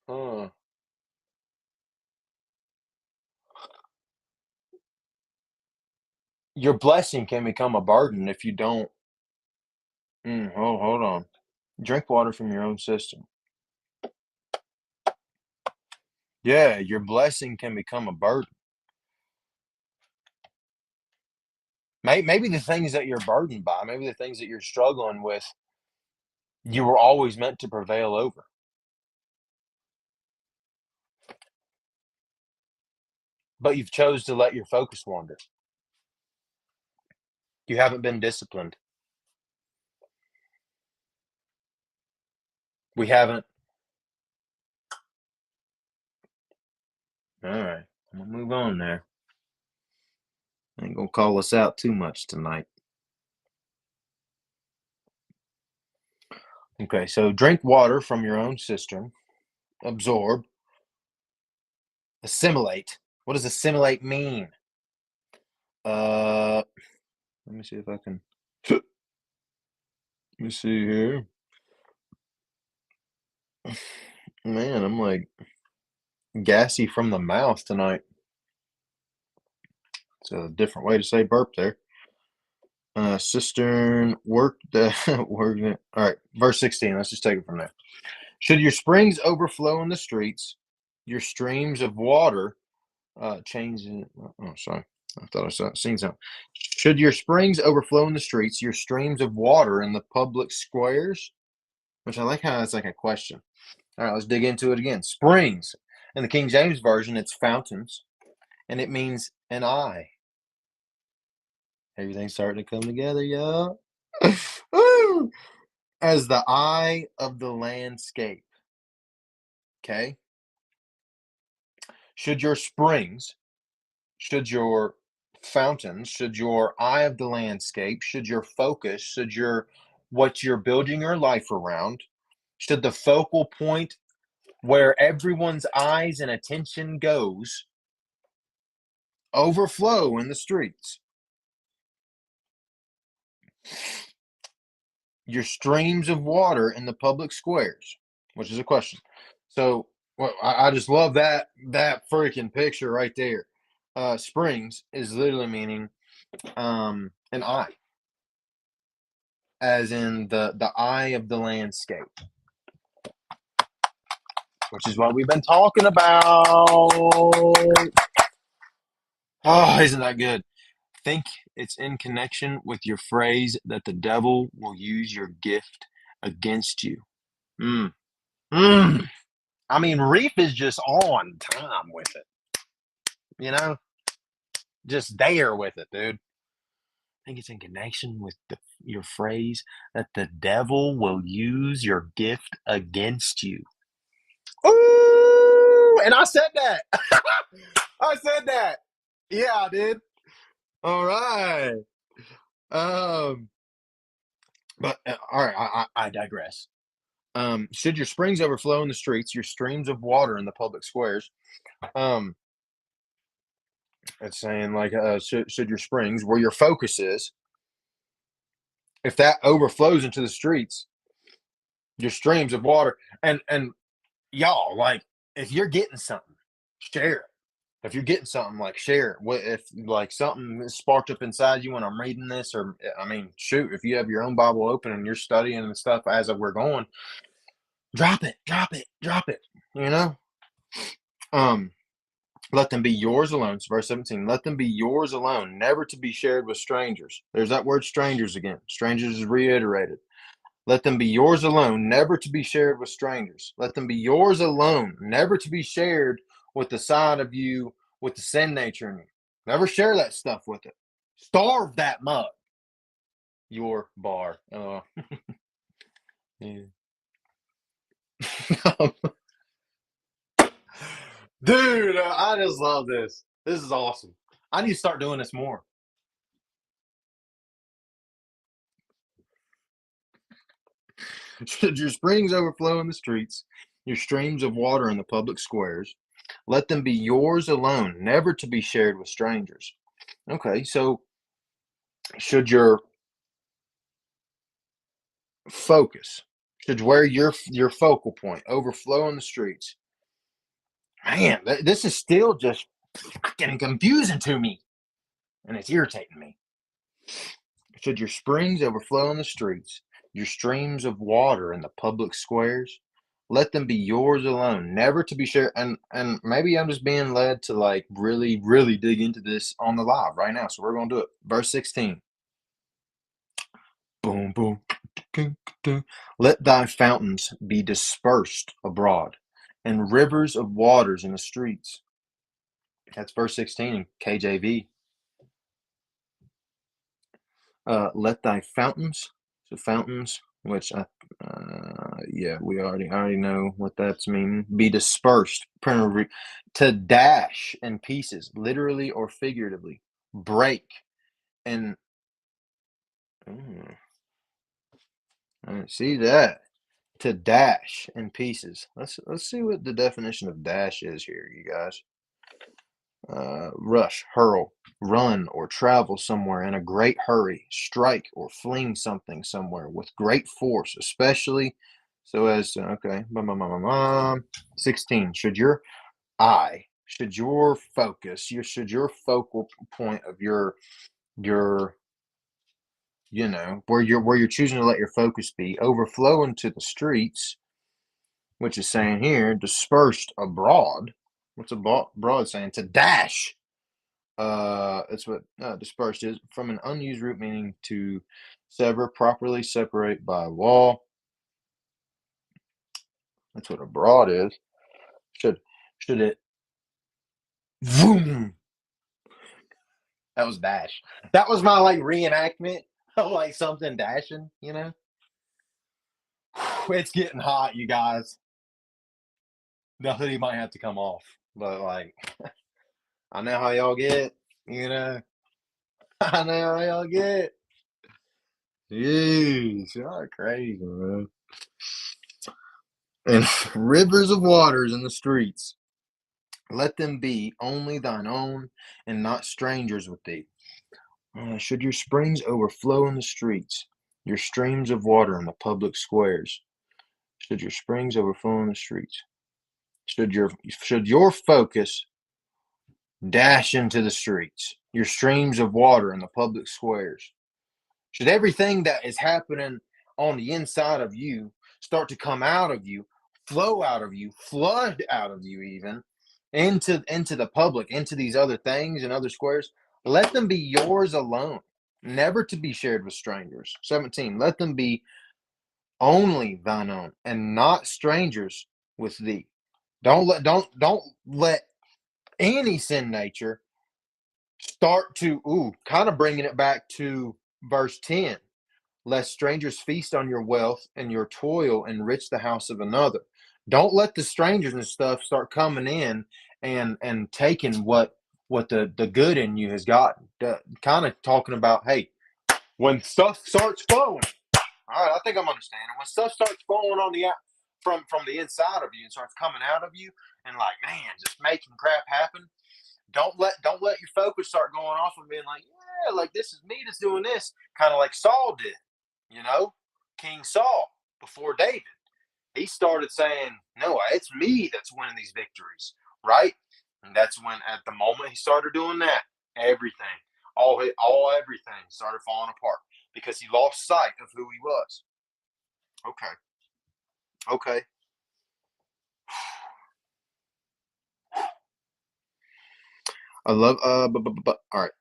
uh, your blessing can become a burden if you don't. Hold on. Drink water from your own system. Yeah, your blessing can become a burden. Maybe the things that you're burdened by, maybe the things that you're struggling with, you were always meant to prevail over. But you've chose to let your focus wander. You haven't been disciplined. We haven't. All right. I'm gonna move on there. I ain't gonna call us out too much tonight. Okay, so drink water from your own cistern, absorb, assimilate. What does assimilate mean? Let me see if I can. Let me see here. Man, I'm like gassy from the mouth tonight. It's a different way to say burp there. Cistern, work the work. All right, verse 16. Let's just take it from there. Should your springs overflow in the streets, your streams of water change. Oh, sorry. I thought I seen something. Should your springs overflow in the streets, your streams of water in the public squares? Which I like how it's like a question. All right, let's dig into it again. Springs. In the King James Version, it's fountains, and it means an eye. Everything's starting to come together, y'all. As the eye of the landscape. Okay? Should your springs, should your fountains, should your eye of the landscape, should your focus, should your what you're building your life around, should the focal point where everyone's eyes and attention goes overflow in the streets, your streams of water in the public squares, which is a question. So, well, I just love that freaking picture right there. Springs is literally meaning an eye, as in the eye of the landscape, which is what we've been talking about. Oh, isn't that good? Think it's in connection with your phrase that the devil will use your gift against you. Mm. Mm. I mean, Reef is just on time with it, you know, just there with it, dude. think it's in connection with your phrase that the devil will use your gift against you. Ooh, and I said that. I said that. Yeah, I did. All right. But all right, I digress. Should your springs overflow in the streets, your streams of water in the public squares? Um, it's saying like, should your springs, where your focus is, if that overflows into the streets, your streams of water, and y'all, like, if you're getting something, share it. If you're getting something, like, share it. What if, like, something is sparked up inside you when I'm reading this, or I mean, shoot, if you have your own Bible open and you're studying and stuff as we're going, drop it, drop it, drop it. You know, um, let them be yours alone. It's verse 17. Let them be yours alone, never to be shared with strangers. There's that word strangers again. Strangers is reiterated. Let them be yours alone, never to be shared with strangers. Let them be yours alone, never to be shared with the side of you, with the sin nature in you. Never share that stuff with it. Starve that mug. Your bar. Yeah. Dude, I just love this. This is awesome. I need to start doing this more. Should your springs overflow in the streets, your streams of water in the public squares, let them be yours alone, never to be shared with strangers. Okay, so should your focus, should where your focal point overflow in the streets? Man, this is still just getting confusing to me, and it's irritating me. Should your springs overflow in the streets, your streams of water in the public squares, let them be yours alone, never to be shared. And maybe I'm just being led to like really, really dig into this on the live right now. So we're gonna do it. Verse 16. Boom, boom. Let thy fountains be dispersed abroad, and rivers of waters in the streets. That's verse 16 in KJV. Let thy fountains, so fountains, which yeah, I already know what that's meaning. Be dispersed, to dash in pieces, literally or figuratively, break, and I see that, to dash in pieces. Let's see what the definition of dash is here, you guys. Rush, hurl, run, or travel somewhere in a great hurry, strike or fling something somewhere with great force, especially so as okay. 16. Should your focus, should your focal point of your where you're choosing to let your focus be overflow into the streets, which is saying here dispersed abroad. What's abroad saying? To dash. That's what dispersed is, from an unused root meaning to sever, properly separate by wall. That's what abroad is. Should it? Vroom. That was dash. That was my like reenactment of like something dashing. It's getting hot, you guys. The hoodie might have to come off, but like I know how y'all get. You know, I know how y'all get. Jeez, y'all are crazy, man. And rivers of waters in the streets. Let them be only thine own, and not strangers with thee. Should your springs overflow in the streets, your streams of water in the public squares. Should your springs overflow in the streets. Should your focus dash into the streets, your streams of water in the public squares. Should everything that is happening on the inside of you start to come out of you, flow out of you, flood out of you, even into the public, into these other things and other squares, let them be yours alone, never to be shared with strangers. 17. Let them be only thine own, and not strangers with thee. Don't let any sin nature Start to kind of bringing it back to verse 10. Lest strangers feast on your wealth and your toil enrich the house of another. Don't let the strangers and stuff start coming in and taking what the good in you has gotten. Kind of talking about, hey, when stuff starts flowing, all right, I think I'm understanding. When stuff starts flowing on the out from the inside of you and starts coming out of you, and like, man, just making crap happen. Don't let your focus start going off and being like, yeah, like this is me that's doing this, kind of like Saul did, you know, King Saul before David. He started saying, no, it's me that's winning these victories, right? And that's when, at the moment he started doing that, everything, all everything started falling apart because he lost sight of who he was. Okay, okay. I love. All right.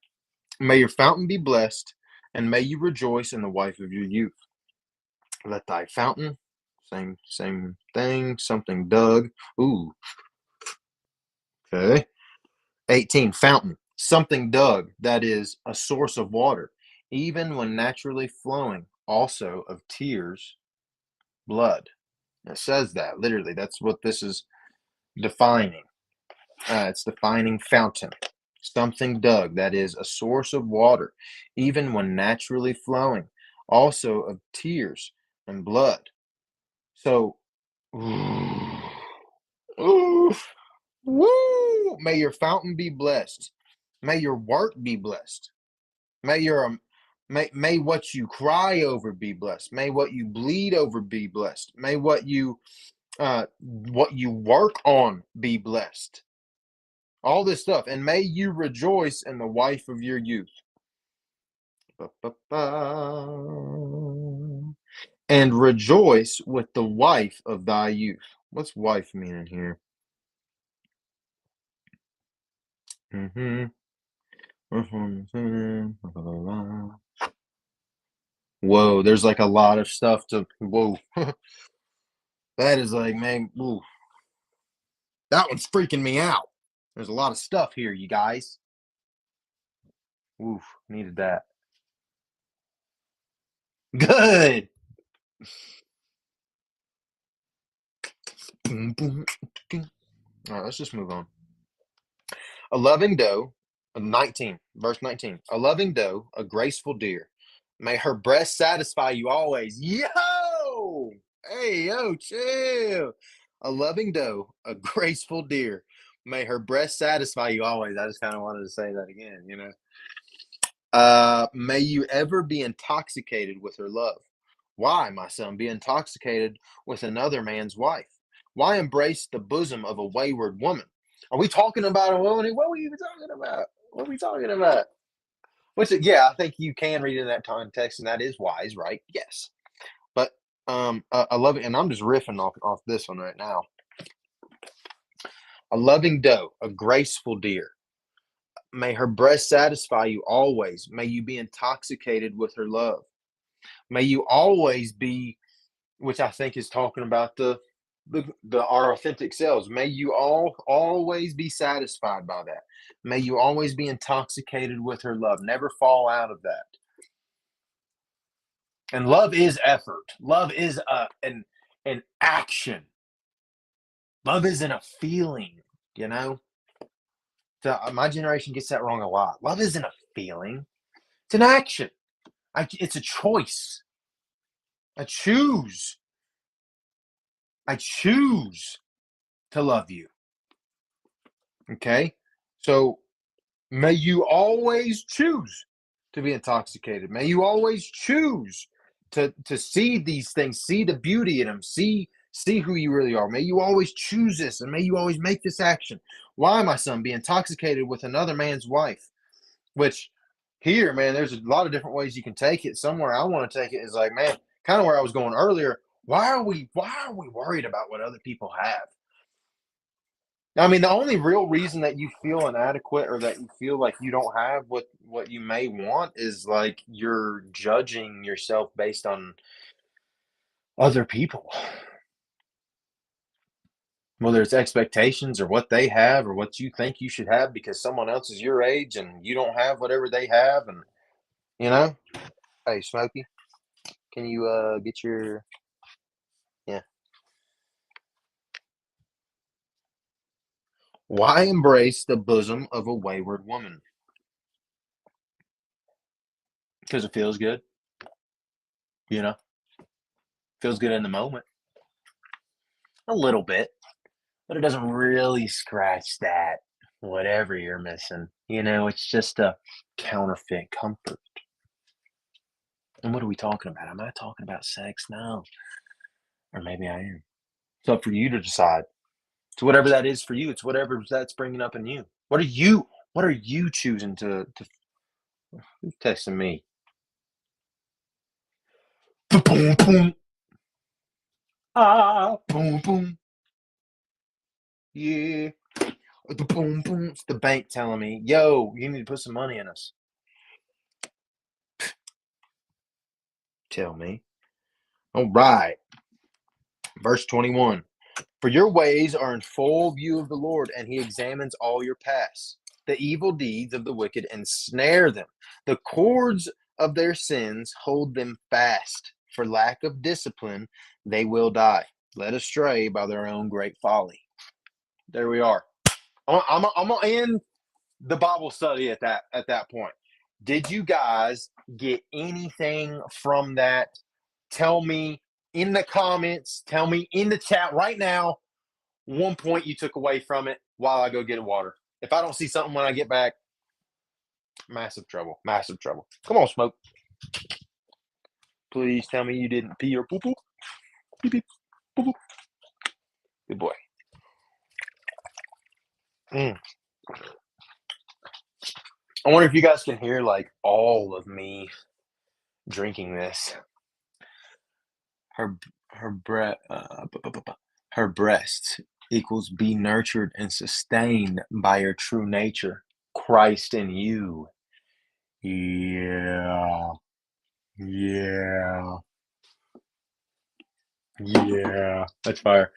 May your fountain be blessed, and may you rejoice in the wife of your youth. Let thy fountain, same thing, something dug. Ooh, okay. 18, fountain, something dug, that is a source of water, even when naturally flowing, also of tears, blood. It says that literally. That's what this is defining. It's defining fountain, something dug, that is a source of water, even when naturally flowing, also of tears and blood. So, ooh, woo! May your fountain be blessed. May your work be blessed. May your may what you cry over be blessed. May what you bleed over be blessed. May what you work on be blessed. All this stuff, and may you rejoice in the wife of your youth. Ba, ba, ba. And rejoice with the wife of thy youth. What's wife meaning here? Mm-hmm. Whoa, there's like a lot of stuff to. Whoa, that is like, man, ooh, that one's freaking me out. There's a lot of stuff here, you guys. Oof, needed that. Good. All right, let's just move on. A loving doe, 19, verse 19. A loving doe, a graceful deer. May her breast satisfy you always. Yo! Hey, yo, chill. A loving doe, a graceful deer. May her breast satisfy you always. I just kind of wanted to say that again, you know. May you ever be intoxicated with her love. Why, my son, be intoxicated with another man's wife? Why embrace the bosom of a wayward woman? Are we talking about a woman? What were you even talking about? What are we talking about? Which, yeah, I think you can read it in that context, and that is wise, right? Yes, but I love it, and I'm just riffing off this one right now. A loving doe, a graceful deer. May her breast satisfy you always. May you be intoxicated with her love. May you always be, which I think is talking about the our authentic selves. May you always be satisfied by that. May you always be intoxicated with her love. Never fall out of that. And love is effort. Love is an action. Love isn't a feeling, you know? So, my generation gets that wrong a lot. Love isn't a feeling. It's an action. It's a choice. I choose. I choose to love you. Okay? So may you always choose to be intoxicated. May you always choose to see these things, see the beauty in them, see who you really are. May you always choose this, and may you always make this action. Why, my son, be intoxicated with another man's wife? Which here, man, there's a lot of different ways you can take it. Somewhere I want to take it is like, man, kind of where I was going earlier. Why are we worried about what other people have? I mean, the only real reason that you feel inadequate or that you feel like you don't have what you may want is like you're judging yourself based on other people. Whether it's expectations or what they have or what you think you should have because someone else is your age and you don't have whatever they have. And, you know, hey, Smokey, can you get your, yeah. Why embrace the bosom of a wayward woman? Because it feels good, you know, feels good in the moment, a little bit, but it doesn't really scratch that whatever you're missing. You know, it's just a counterfeit comfort. And what are we talking about? Am I talking about sex? No. Or maybe I am. It's up for you to decide. It's whatever that is for you. It's whatever that's bringing up in you. What are you choosing to who's texting me? Boom, boom. Ah, boom, boom. Yeah. The boom, boom. It's the bank telling me, yo, you need to put some money in us. Tell me. All right. Verse 21. For your ways are in full view of the Lord, and he examines all your paths. The evil deeds of the wicked ensnare them. The cords of their sins hold them fast. For lack of discipline, they will die, led astray by their own great folly. There we are. I'm gonna end the Bible study at that point. Did you guys get anything from that? Tell me in the comments. Tell me in the chat right now one point you took away from it while I go get water. If I don't see something when I get back, massive trouble. Massive trouble. Come on, Smoke. Please tell me you didn't pee or poo poo. Pee pee. Poo poo. Good boy. Mm. I wonder if you guys can hear like all of me drinking this. Her her breath her breasts equals be nurtured and sustained by your true nature, Christ in you. Yeah. Yeah. Yeah, that's fire.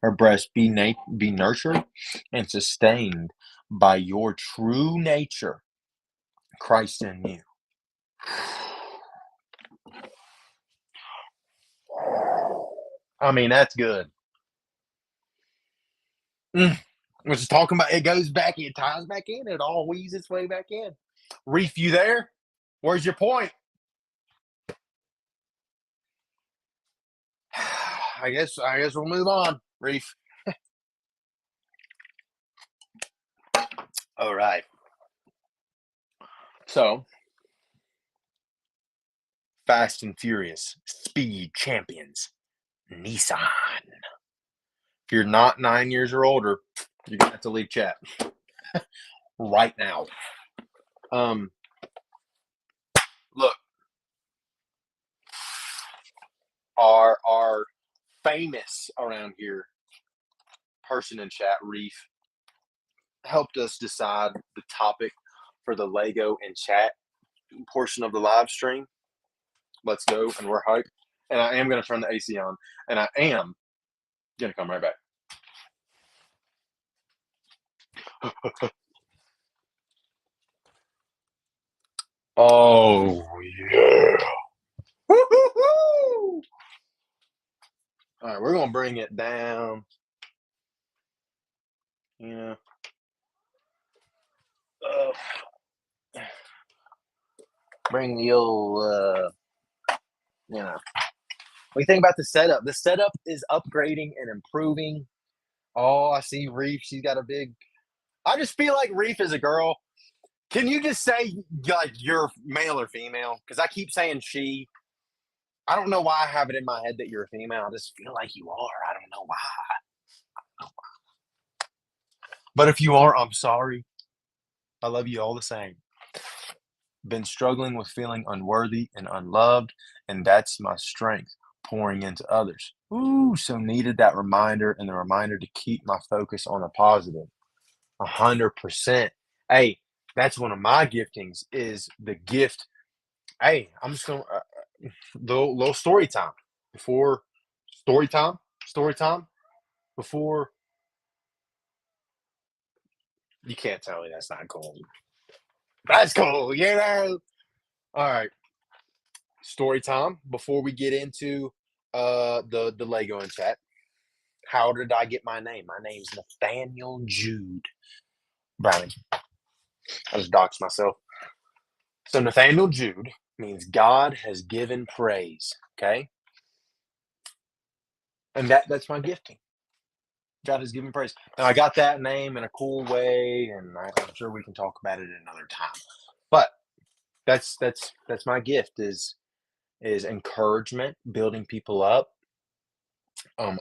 Her breasts be nurtured and sustained by your true nature, Christ in you. I mean, that's good. Mm. We're just talking about it goes back, it ties back in, it all weaves its way back in. Reef, you there? Where's your point? I guess we'll move on, Reef. All right. So, Fast and Furious, Speed Champions, Nissan. If you're not 9 years or older, you're gonna have to leave chat right now. Um, Look, our famous around here person in chat, Reef, helped us decide the topic for the Lego and chat portion of the live stream. Let's go, and we're hyped. And I am gonna turn the AC on, and I am gonna come right back. Oh yeah. Woo-hoo-hoo! All right, we're gonna bring it down. You know, bring the old. You know, what do you think about the setup? The setup is upgrading and improving. Oh, I see Reef. She's got a big. I just feel like Reef is a girl. Can you just say like you're male or female? Because I keep saying she. I don't know why I have it in my head that you're a female. I just feel like you are. I don't know why. But if you are, I'm sorry. I love you all the same. Been struggling with feeling unworthy and unloved, and that's my strength pouring into others. Ooh, so needed that reminder and the reminder to keep my focus on the positive. 100%. Hey, that's one of my giftings is the gift. Hey, I'm just gonna little story time before story time before. You can't tell me that's not cool. That's cool, you know? All right. Story time before we get into the Lego in chat. How did I get my name? My name's Nathaniel Jude Browning. I just doxed myself. So Nathaniel Jude means God has given praise. Okay. And that's my gifting. God has given praise. Now I got that name in a cool way, and I'm sure we can talk about it another time. But that's my gift is encouragement, building people up,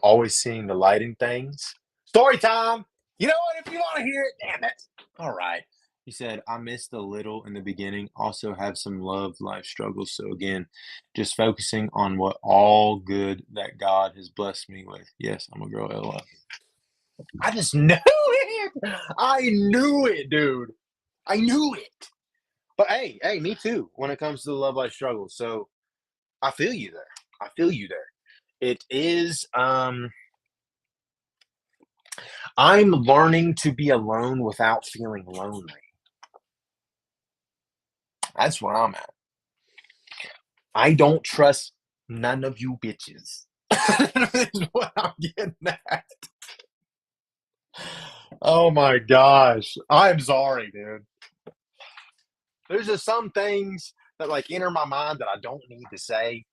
always seeing the light in things. Story time. You know what? If you want to hear it, damn it. All right. He said, I missed a little in the beginning, also have some love life struggles. So again, just focusing on what all good that God has blessed me with. Yes, I'm a girl, Ella. I just knew it. I knew it, dude. I knew it. But hey, me too, when it comes to the love life struggles. So I feel you there. I feel you there. It is I'm learning to be alone without feeling lonely. That's where I'm at. I don't trust none of you bitches. Is what I'm getting at. Oh my gosh. I'm sorry, dude. There's just some things that like enter my mind that I don't need to say.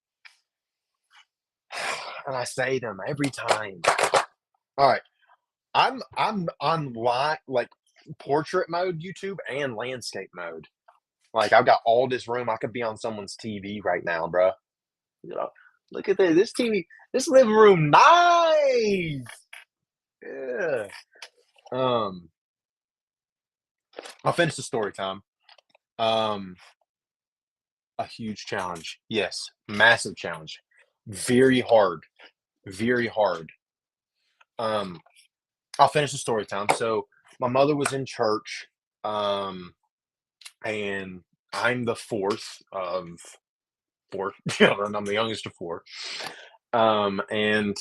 And I say them every time. All right. I'm on like portrait mode YouTube and landscape mode. Like I've got all this room. I could be on someone's TV right now, bro. You know, look at this. This TV, this living room, nice. Yeah. I'll finish the story time. A huge challenge. Yes, massive challenge. Very hard. Very hard. I'll finish the story time. So my mother was in church, and I'm the fourth of four children. I'm the youngest of four. And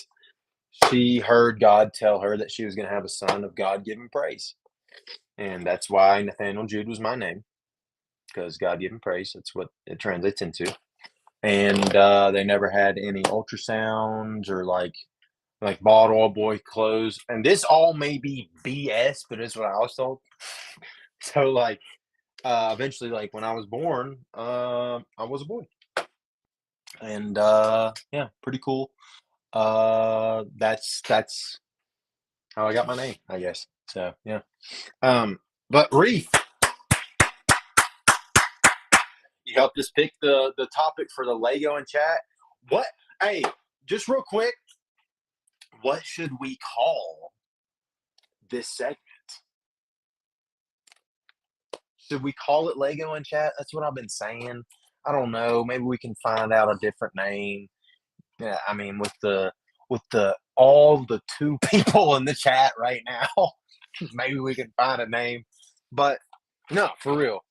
she heard God tell her that she was going to have a son of God-given praise. And that's why Nathaniel Jude was my name, because God-given praise, that's what it translates into. And they never had any ultrasounds or like bought all boy clothes. And this all may be BS, but it's what I was told. So like eventually, like when I was born, I was a boy. And yeah, pretty cool. That's how I got my name, I guess. So yeah. But Reef, you helped us pick the topic for the Lego in chat. What? Hey, just real quick, what should we call this segment? Should we call it Lego in chat? That's what I've been saying. I don't know. Maybe we can find out a different name. Yeah, I mean, with all the 2 people in the chat right now, maybe we can find a name. But no, for real.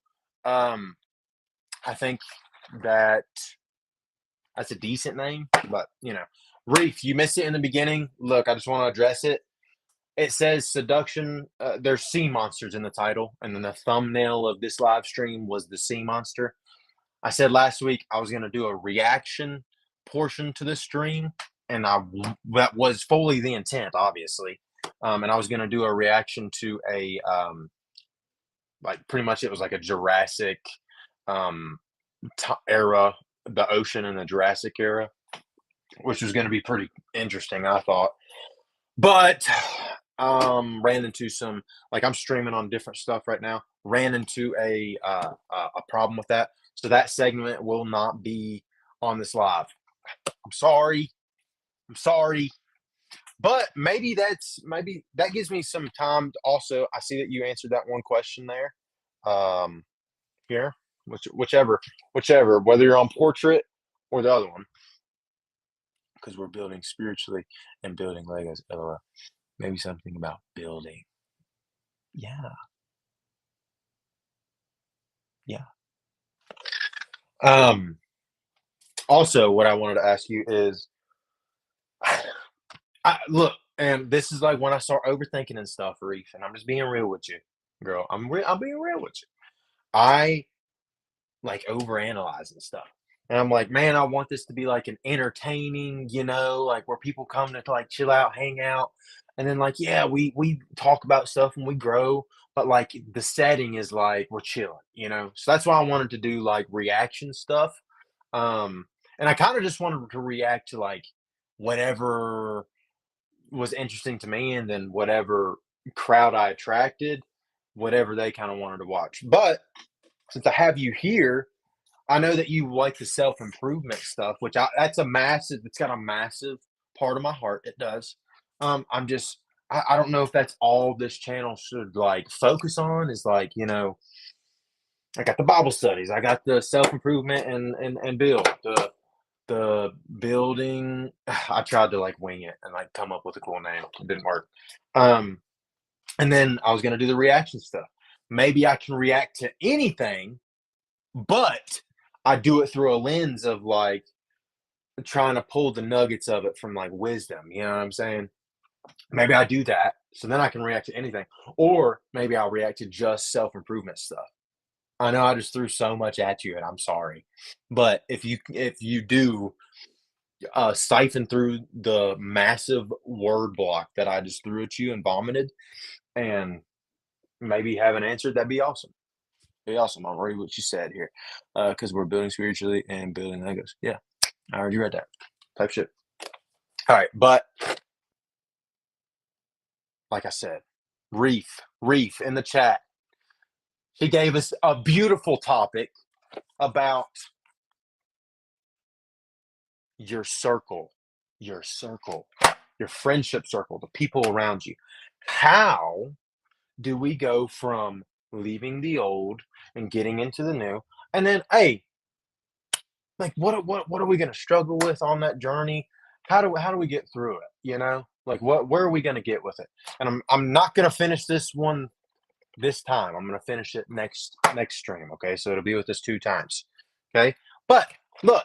I think that's a decent name, but Reef, you missed it in the beginning. Look, I just want to address it. It says seduction. There's sea monsters in the title, and then the thumbnail of this live stream was the sea monster. I said last week I was going to do a reaction portion to the stream, and that was fully the intent, obviously. And I was going to do a reaction to a like pretty much it was like a Jurassic era, the ocean in the Jurassic era, which was going to be pretty interesting, I thought. But ran into some, like, I'm streaming on different stuff right now. Ran into a problem with that, so that segment will not be on this live. I'm sorry, but maybe that gives me some time to also. I see that you answered that one question there. Here, whichever, whether you're on portrait or the other one, because we're building spiritually and building Legos. Maybe something about building. Yeah. Also, what I wanted to ask you is, look, and this is like when I start overthinking and stuff, Reef, and I'm just being real with you. girl, I'm being real with you. I like overanalyzing stuff. And I'm like, man, I want this to be like an entertaining, like where people come to like chill out, hang out. And then like, yeah, we talk about stuff and we grow, but like the setting is like we're chilling. So that's why I wanted to do like reaction stuff. Um, and I kind of just wanted to react to like whatever was interesting to me and then whatever crowd I attracted, whatever they kind of wanted to watch. But since I have you here, I know that you like the self-improvement stuff, which it's got a massive part of my heart. It does. I don't know if that's all this channel should like focus on is like, I got the Bible studies, I got the self-improvement and build, the building. I tried to like wing it and like come up with a cool name. It didn't work. Um, and then I was gonna do the reaction stuff. Maybe I can react to anything, but I do it through a lens of like trying to pull the nuggets of it from like wisdom. You know what I'm saying? Maybe I do that. So then I can react to anything. Or maybe I'll react to just self improvement stuff. I know I just threw so much at you and I'm sorry. But if you do siphon through the massive word block that I just threw at you and vomited and maybe haven't answered, that'd be awesome. Be awesome. I'll read what you said here. Because we're building spiritually and building Legos. Yeah, I already read that. Type shit. All right, but like I said, Reef in the chat. He gave us a beautiful topic about your circle, your circle, your friendship circle, the people around you. How do we go from leaving the old and getting into the new? And then, hey, like what are we going to struggle with on that journey? How do we get through it? Like where are we going to get with it? And I'm not going to finish this one this time. I'm going to finish it next stream. Okay, so it'll be with us 2 times. Okay, but look,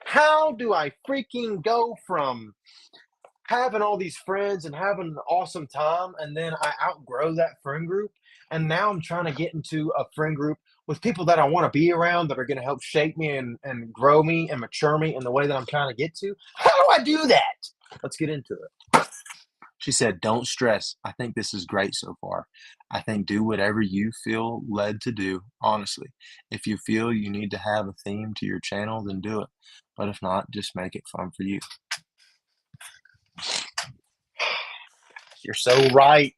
how do I freaking go from having all these friends and having an awesome time, and then I outgrow that friend group, and now I'm trying to get into a friend group with people that I want to be around that are going to help shape me and grow me and mature me in the way that I'm trying to get to. How do I do that? Let's get into it. She said, don't stress. I think this is great so far. I think do whatever you feel led to do, honestly. If you feel you need to have a theme to your channel, then do it. But if not, just make it fun for you. You're so right.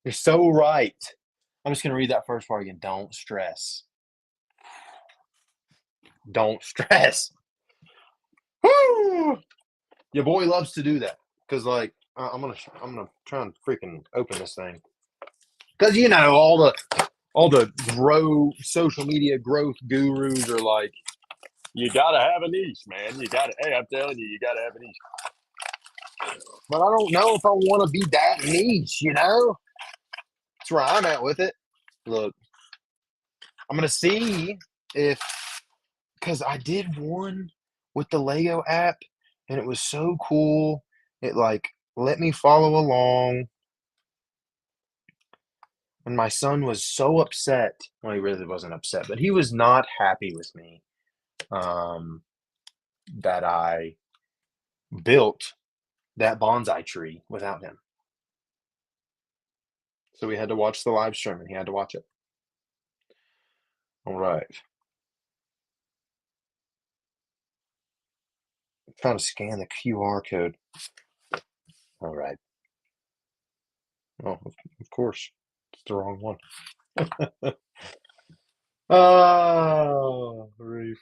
You're so right. I'm just going to read that first part again. Don't stress. Don't stress. Woo! Your boy loves to do that because, like, I'm gonna try and freaking open this thing because all the social media growth gurus are like, you gotta have a niche, man. Hey, I'm telling you, you gotta have a niche. But I don't know if I want to be that niche. That's where I'm at with it. Look, I'm gonna see if because I did one with the Lego app and it was so cool. It like let me follow along. And my son was so upset. Well, he really wasn't upset, but he was not happy with me that I built that bonsai tree without him. So we had to watch the live stream and he had to watch it. All right. I'm trying to scan the QR code. All right. Oh, of course. It's the wrong one. Oh, Reef.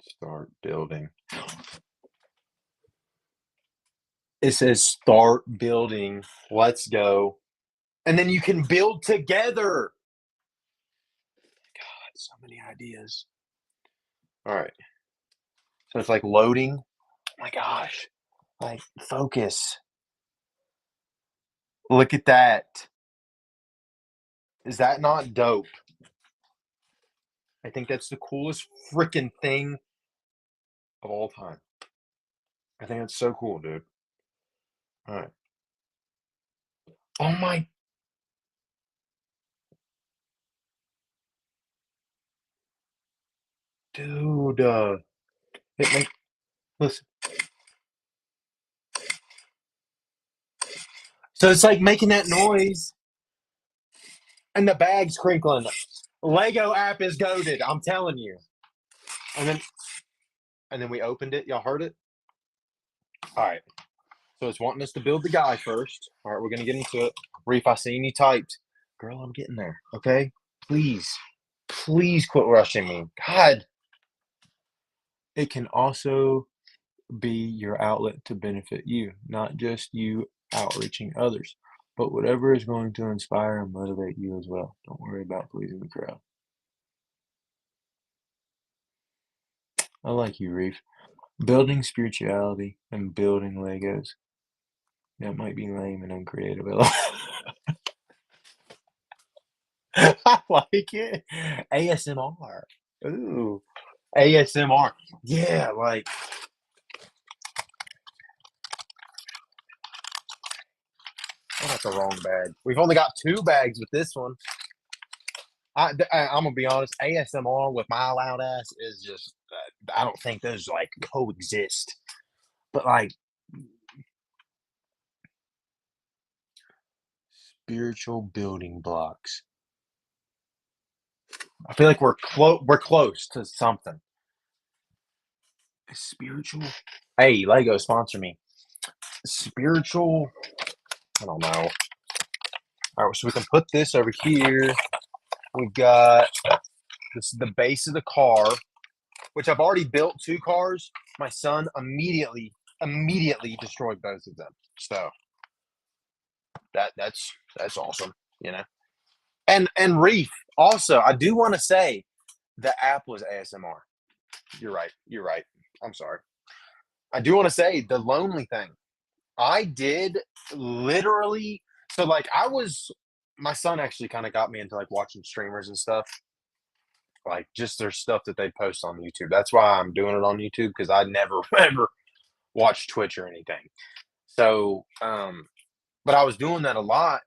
Start building. It says start building. Let's go. And then you can build together. God, so many ideas. All right. So it's like loading. Oh my gosh. Like focus. Look at that. Is that not dope? I think that's the coolest freaking thing of all time. I think that's so cool, dude. All right. Oh my dude. It make listen. So it's like making that noise and the bag's crinkling. Lego app is goaded. I'm telling you. And then we opened it. Y'all heard it? All right. So it's wanting us to build the guy first. All right, we're gonna get into it. Reef, I seen you typed. Girl, I'm getting there. Okay, please, please quit rushing me. God, it can also be your outlet to benefit you, not just you outreaching others, but whatever is going to inspire and motivate you as well. Don't worry about pleasing the crowd. I like you, Reef. Building spirituality and building Legos. That might be lame and uncreative. I like it. ASMR. Ooh, ASMR. Yeah, like I got the wrong bag. We've only got 2 bags with this one. I'm gonna be honest. ASMR with my loud ass is just. I don't think those like coexist. But like spiritual building blocks. I feel like we're close. We're close to something. Spiritual. Hey, Lego sponsor me. Spiritual. I don't know. All right, so we can put this over here. We've got this is the base of the car, which I've already built 2 cars. My son immediately destroyed both of them. So that's awesome, you know. And Reef, also, I do want to say the app was ASMR. You're right. You're right. I'm sorry. I do want to say the lonely thing. I did literally so like I was my son actually kind of got me into like watching streamers and stuff. Like just their stuff that they post on YouTube. That's why I'm doing it on YouTube because I never ever watched Twitch or anything. So, but I was doing that a lot,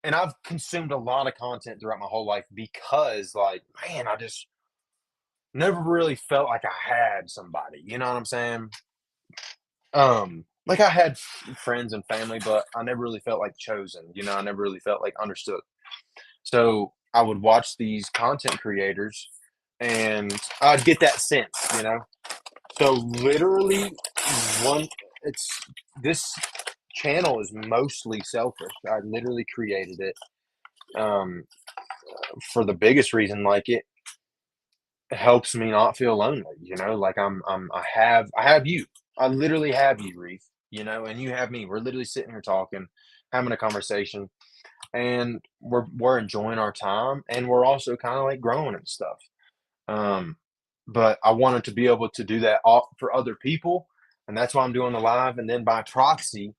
and I've consumed a lot of content throughout my whole life because, like, man, I just never really felt like I had somebody. You know what I'm saying? Like I had friends and family, but I never really felt like chosen. You know, I never really felt like understood. So I would watch these content creators, and I'd get that sense. You know, so literally, one it's this channel is mostly selfish. I literally created it um, for the biggest reason, like it helps me not feel lonely. You know, like I have you. I literally have you, Reef. You know, and you have me. We're literally sitting here talking, having a conversation, and we're enjoying our time, and we're also kind of like growing and stuff. Um, but I wanted to be able to do that for other people, and that's why I'm doing the live. And then by proxy,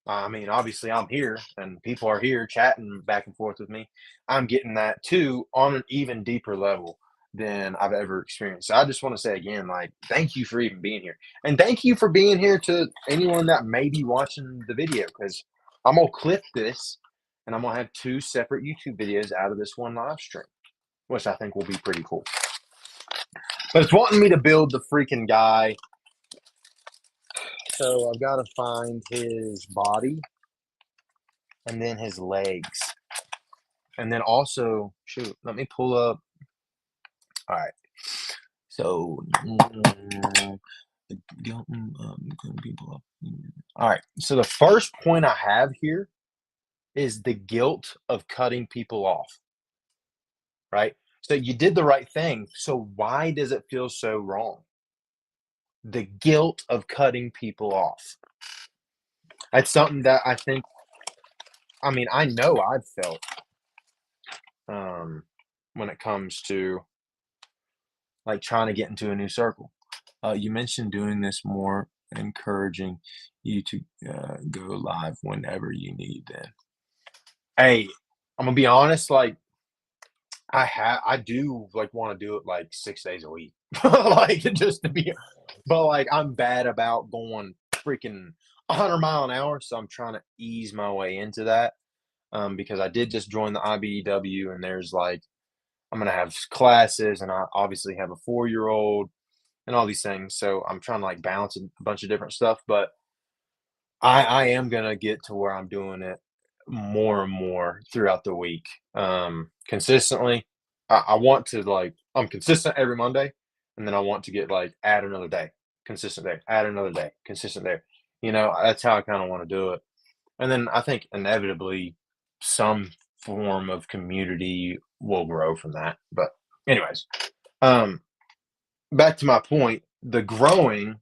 I mean, obviously, I'm here and people are here chatting back and forth with me. I'm getting that too on an even deeper level than I've ever experienced. So I just want to say again, like, thank you for even being here. And thank you for being here to anyone that may be watching the video because I'm going to clip this and I'm going to have 2 separate YouTube videos out of this one live stream, which I think will be pretty cool. But it's wanting me to build the freaking guy. So I've got to find his body and then his legs. And then also, shoot, let me pull up. All right. So, all right. So the first point I have here is the guilt of cutting people off, right? So you did the right thing. So why does it feel so wrong? The guilt of cutting people off. That's something that I think, I mean, I know I've felt when it comes to like trying to get into a new circle. You mentioned doing this more, encouraging you to go live whenever you need. Then, hey, I'm gonna be honest. Like, I do like want to do it like 6 days a week. like just to be, but like I'm bad about going freaking 100 mile an hour, so I'm trying to ease my way into that. Because I did just join the IBEW, and there's like I'm gonna have classes, and I obviously have a 4-year old and all these things. So I'm trying to like balance a bunch of different stuff, but I am gonna get to where I'm doing it more and more throughout the week, consistently. I want to like I'm consistent every Monday, and then I want to get like add another day, consistent day, add another day, consistent day. That's how I kind of want to do it. And then I think inevitably some form of community will grow from that. But anyways, um, back to my point, the growing,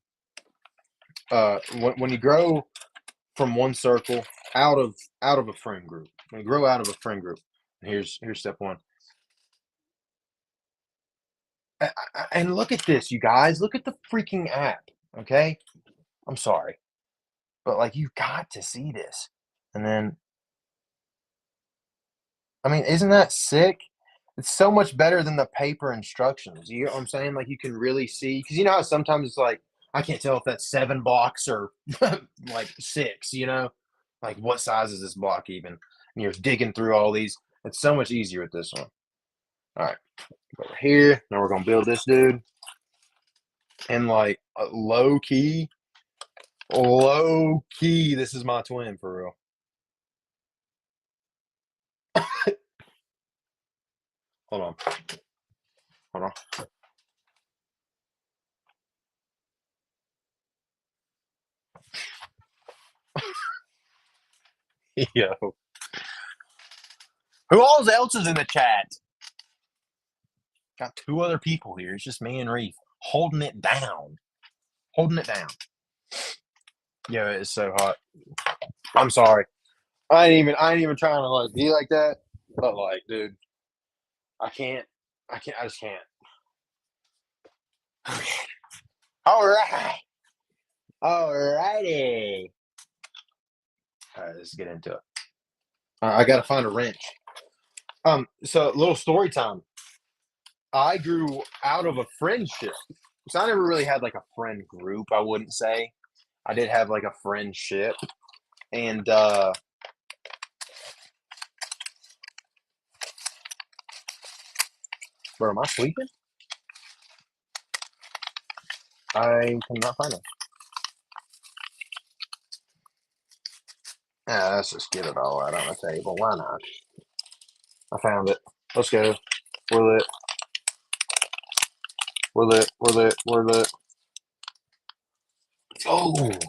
when you grow from one circle out of a friend group, when you grow out of a friend group, here's step one. And look at this, you guys, look at the freaking app. Okay, I'm sorry, but like you got to see this. And then I mean, isn't that sick? It's so much better than the paper instructions. You know what I'm saying? Like you can really see, because you know how sometimes it's like I can't tell if that's 7 blocks or like 6. Like what size is this block even? And you're digging through all these. It's so much easier with this one. All right, over here. Now we're gonna build this dude, and like low key, this is my twin for real. Hold on, hold on. Yo, who else is in the chat? Got 2 other people here. It's just me and Reef holding it down. Holding it down. Yeah, it's so hot. I'm sorry. I ain't even trying to like be like that. But like, dude, I can't. I just can't. All right. All righty. All right, let's get into it. I gotta find a wrench. So a little story time. I grew out of a friendship. So I never really had like a friend group, I wouldn't say. I did have like a friendship. And where am I sleeping? I cannot find it. Let's just get it all out on the table. Why not? I found it. Let's go. We're lit. We're lit. We're lit. We're lit. Oh, all right.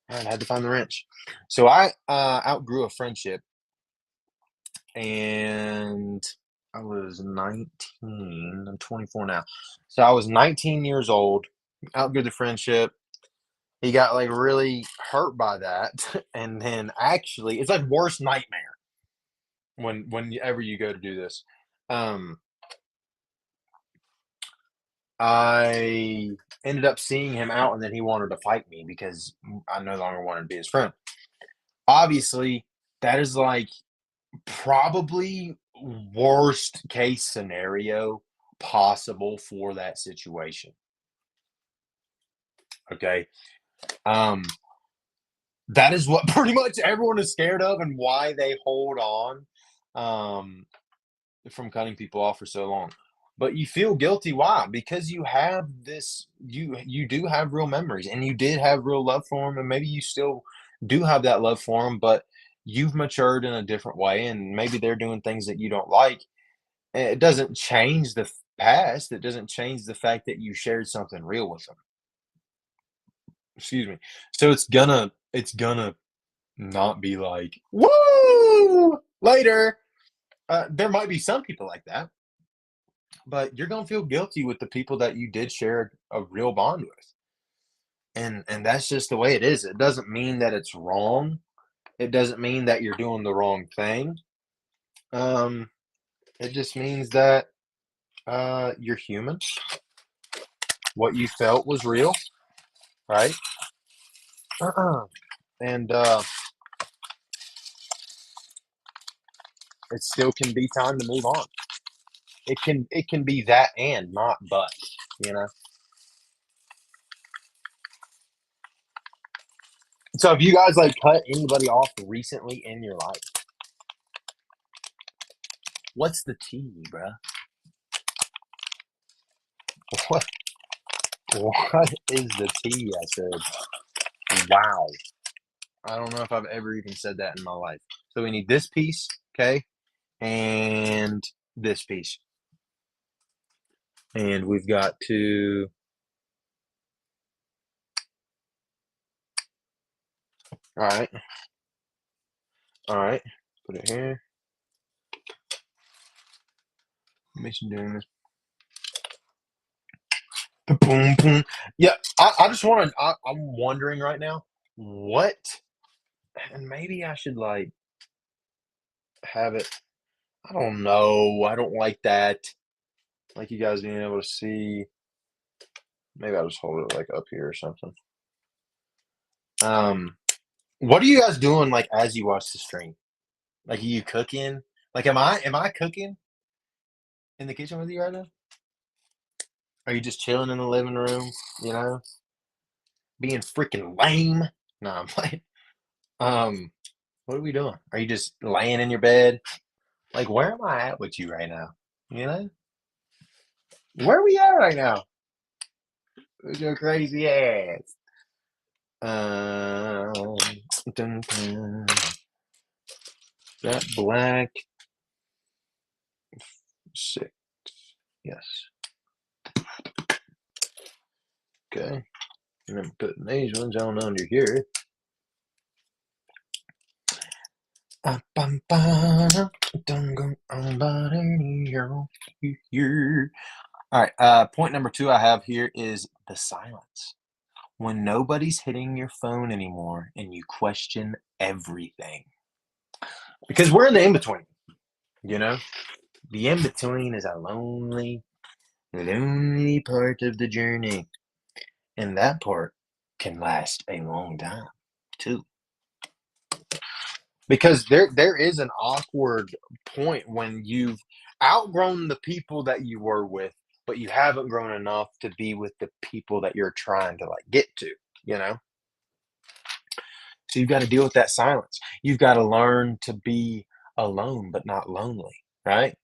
I had to find the wrench. So I outgrew a friendship, and I was 19. I'm 24 now. So I was 19 years old. Outgrew the friendship. He got like really hurt by that, and then actually, it's like worst nightmare whenever you go to do this. Um, I ended up seeing him out, and then he wanted to fight me because I no longer wanted to be his friend. Obviously, that is like probably worst case scenario possible for that situation. Okay. Um, that is what pretty much everyone is scared of, and why they hold on um, from cutting people off for so long. But you feel guilty. Why? Because you have this. You do have real memories, and you did have real love for him, and maybe you still do have that love for him, but you've matured in a different way, and maybe they're doing things that you don't like. And it doesn't change the past. It doesn't change the fact that you shared something real with them. Excuse me. So it's gonna not be like, woo, later. There might be some people like that, but you're gonna feel guilty with the people that you did share a real bond with. And that's just the way it is. It doesn't mean that it's wrong. It doesn't mean that you're doing the wrong thing. Um, it just means that you're human. What you felt was real, right? And it still can be time to move on. It can be that and not but, you know. So have you guys like cut anybody off recently in your life? What's the tea, bruh? What what is the tea? I said. Wow. I don't know if I've ever even said that in my life. So we need this piece, okay, and this piece, and we've got to. All right, all right. Put it here. Mason doing this. Boom, boom. Yeah, I just want to. I'm wondering right now what, and maybe I should like have it. I don't know. I don't like that. Like you guys being able to see. Maybe I'll just hold it like up here or something. What are you guys doing like as you watch the stream? Like, are you cooking? Like, am I cooking in the kitchen with you right now? Are you just chilling in the living room? You know, being freaking lame? No, I'm playing. Um, what are we doing? Are you just laying in your bed? Like, where am I at with you right now? You know, where are we at right now? With your crazy ass. Um, dun, dun. That black 6. Yes. Okay. And I'm putting these ones on under here. All right. Point number 2 I have here is the silence. When nobody's hitting your phone anymore and you question everything. Because we're in the in-between, you know? The in-between is a lonely part of the journey. And that part can last a long time, too. Because there is an awkward point when you've outgrown the people that you were with, but you haven't grown enough to be with the people that you're trying to like get to, you know? So you've got to deal with that silence. You've got to learn to be alone but not lonely, right?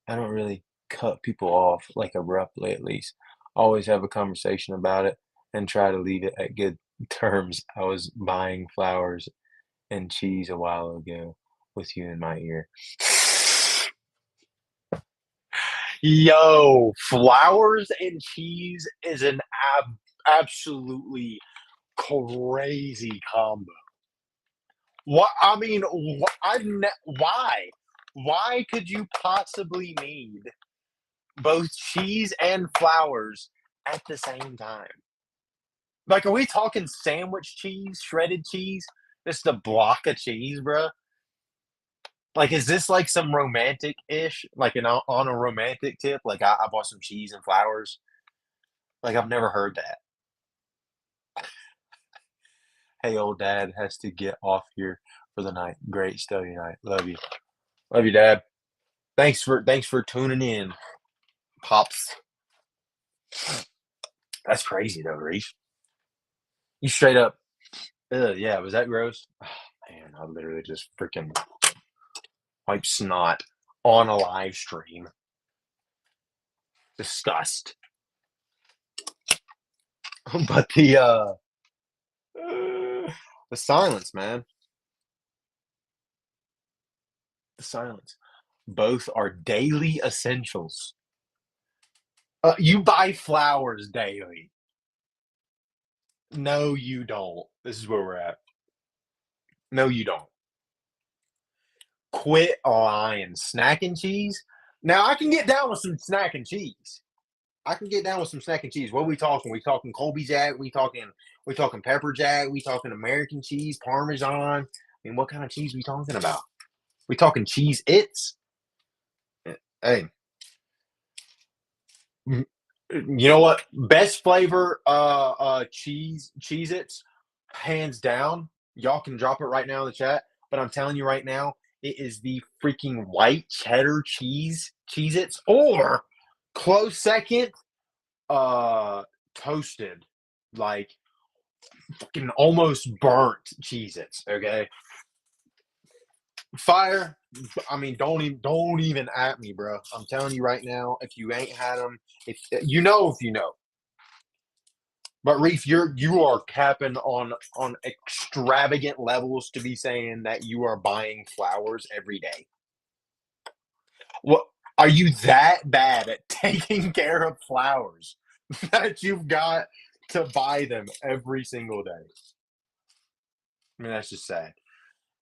I don't really cut people off like abruptly at least. Always have a conversation about it and try to leave it at good terms. I was buying flowers and cheese a while ago with you in my ear. Yo, flowers and cheese is an absolutely crazy combo. What I mean, why? Why could you possibly need both cheese and flowers at the same time? Like, are we talking sandwich cheese, shredded cheese? Just a block of cheese, bro? Like, is this like some romantic-ish, like on a romantic tip? Like, I bought some cheese and flowers. Like, I've never heard that. Hey, old dad has to get off here for the night. Great study night. Love you, dad. Thanks for tuning in, pops. That's crazy though, Reese. You straight up, yeah. Was that gross? Oh, man, I literally just freaking wipe snot on a live stream. Disgust. But the silence, man. The silence. Both are daily essentials. You buy flowers daily. No, you don't. This is where we're at. No, you don't. Quit lying. Snack and cheese. Now I can get down with some snack and cheese. I can get down with some snack and cheese. What are we talking? We talking Colby Jack? We talking pepper jack? We talking American cheese, Parmesan? I mean, what kind of cheese we talking about? We talking cheese its? Hey, you know what? Best flavor cheese its, hands down. Y'all can drop it right now in the chat. But I'm telling you right now, it is the freaking white cheddar Cheez-Its, or close second, toasted, like fucking almost burnt Cheez-Its, okay? Fire. I mean, don't even at me, bro. I'm telling you right now, if you ain't had them, if you know. But Reef, you are capping on extravagant levels to be saying that you are buying flowers every day. What, are you that bad at taking care of flowers that you've got to buy them every single day? I mean, that's just sad.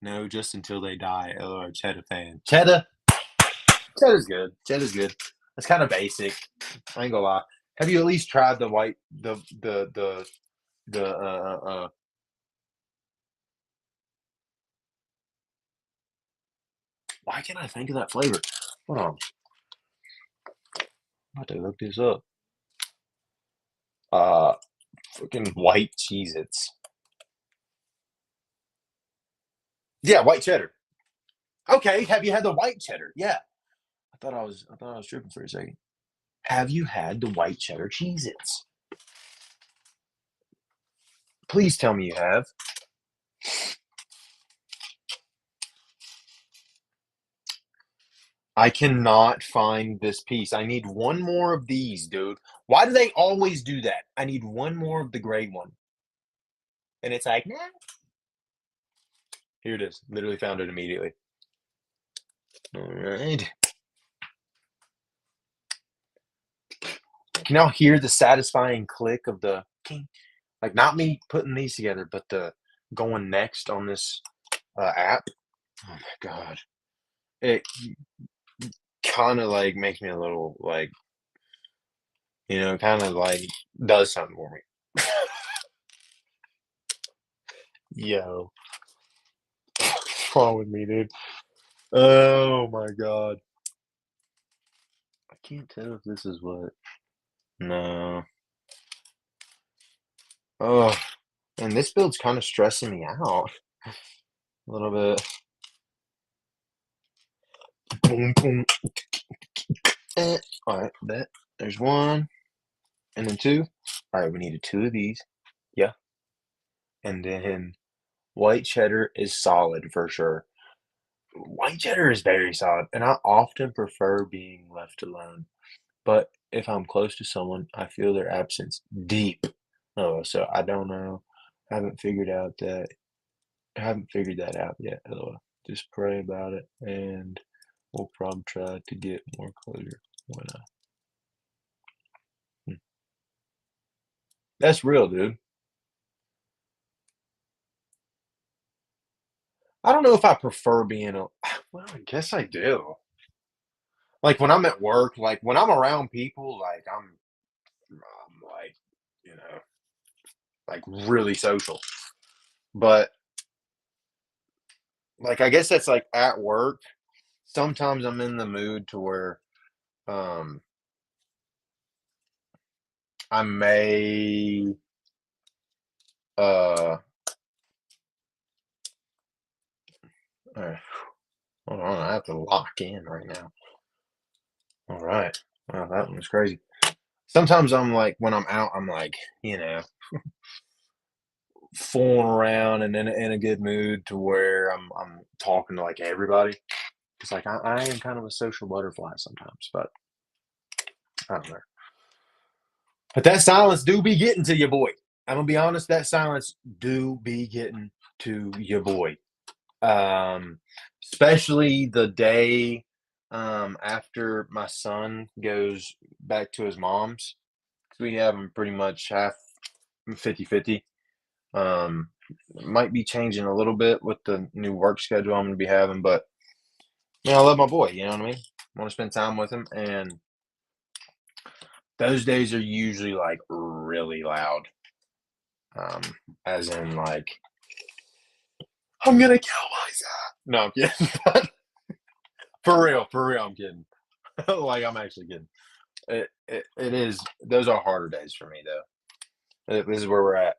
No, just until they die. Oh, Cheddar fan. Cheddar's good. Cheddar's good. It's kind of basic. I ain't gonna lie. Have you at least tried the white the why can't I think of that flavor? Hold on. I'm about to look this up. Uh Freaking white Cheez-Its. Yeah, white cheddar. Okay, have you had the white cheddar? Yeah. I thought I was tripping for a second. Have you had the white cheddar Cheez-Its? Please tell me you have. I cannot find this piece. I need one more of these, dude. Why do they always do that? I need one more of the gray one. And it's like, nah. Here it is. Literally found it immediately. All right. Can y'all hear the satisfying click of the king? Like, not me putting these together, but the going next on this app. Oh my God. It kind of like makes me a little like, kind of like does something for me. Yo, what's wrong with me, dude? Oh my God. I can't tell if this is what. No. Oh, and this build's kind of stressing me out a little bit. Boom, boom. All right, there's one, and then two. All right, we needed two of these. Yeah, and then white cheddar is solid for sure. White cheddar is very solid, and I often prefer being left alone. But if I'm close to someone, I feel their absence deep. Oh, so I don't know. Haven't figured out that. I haven't figured that out yet. Just pray about it, and we'll probably try to get more closure when I. Hmm. That's real, dude. I don't know if I prefer being a. Well, I guess I do. Like when I'm at work, like when I'm around people, like I'm like, you know, like really social. But like I guess that's like at work. Sometimes I'm in the mood to where um I may uh uh, hold on, I have to lock in right now. All right. Wow, that one was crazy. Sometimes I'm like when I'm out, I'm like, fooling around and in a good mood to where I'm talking to like everybody. It's like I am kind of a social butterfly sometimes, but I don't know. But that silence do be getting to you, boy. I'm gonna be honest, that silence do be getting to your boy. Um, Especially the day after my son goes back to his mom's. 'Cause we have him pretty much half 50-50. Um, might be changing a little bit with the new work schedule I'm gonna be having, but I love my boy, you know what I mean? I want to spend time with him, and those days are usually like really loud. Um, as in like I'm gonna kill myself. No, I'm kidding. For real, I'm kidding. Like I'm actually kidding. It is. Those are harder days for me though. This is where we're at.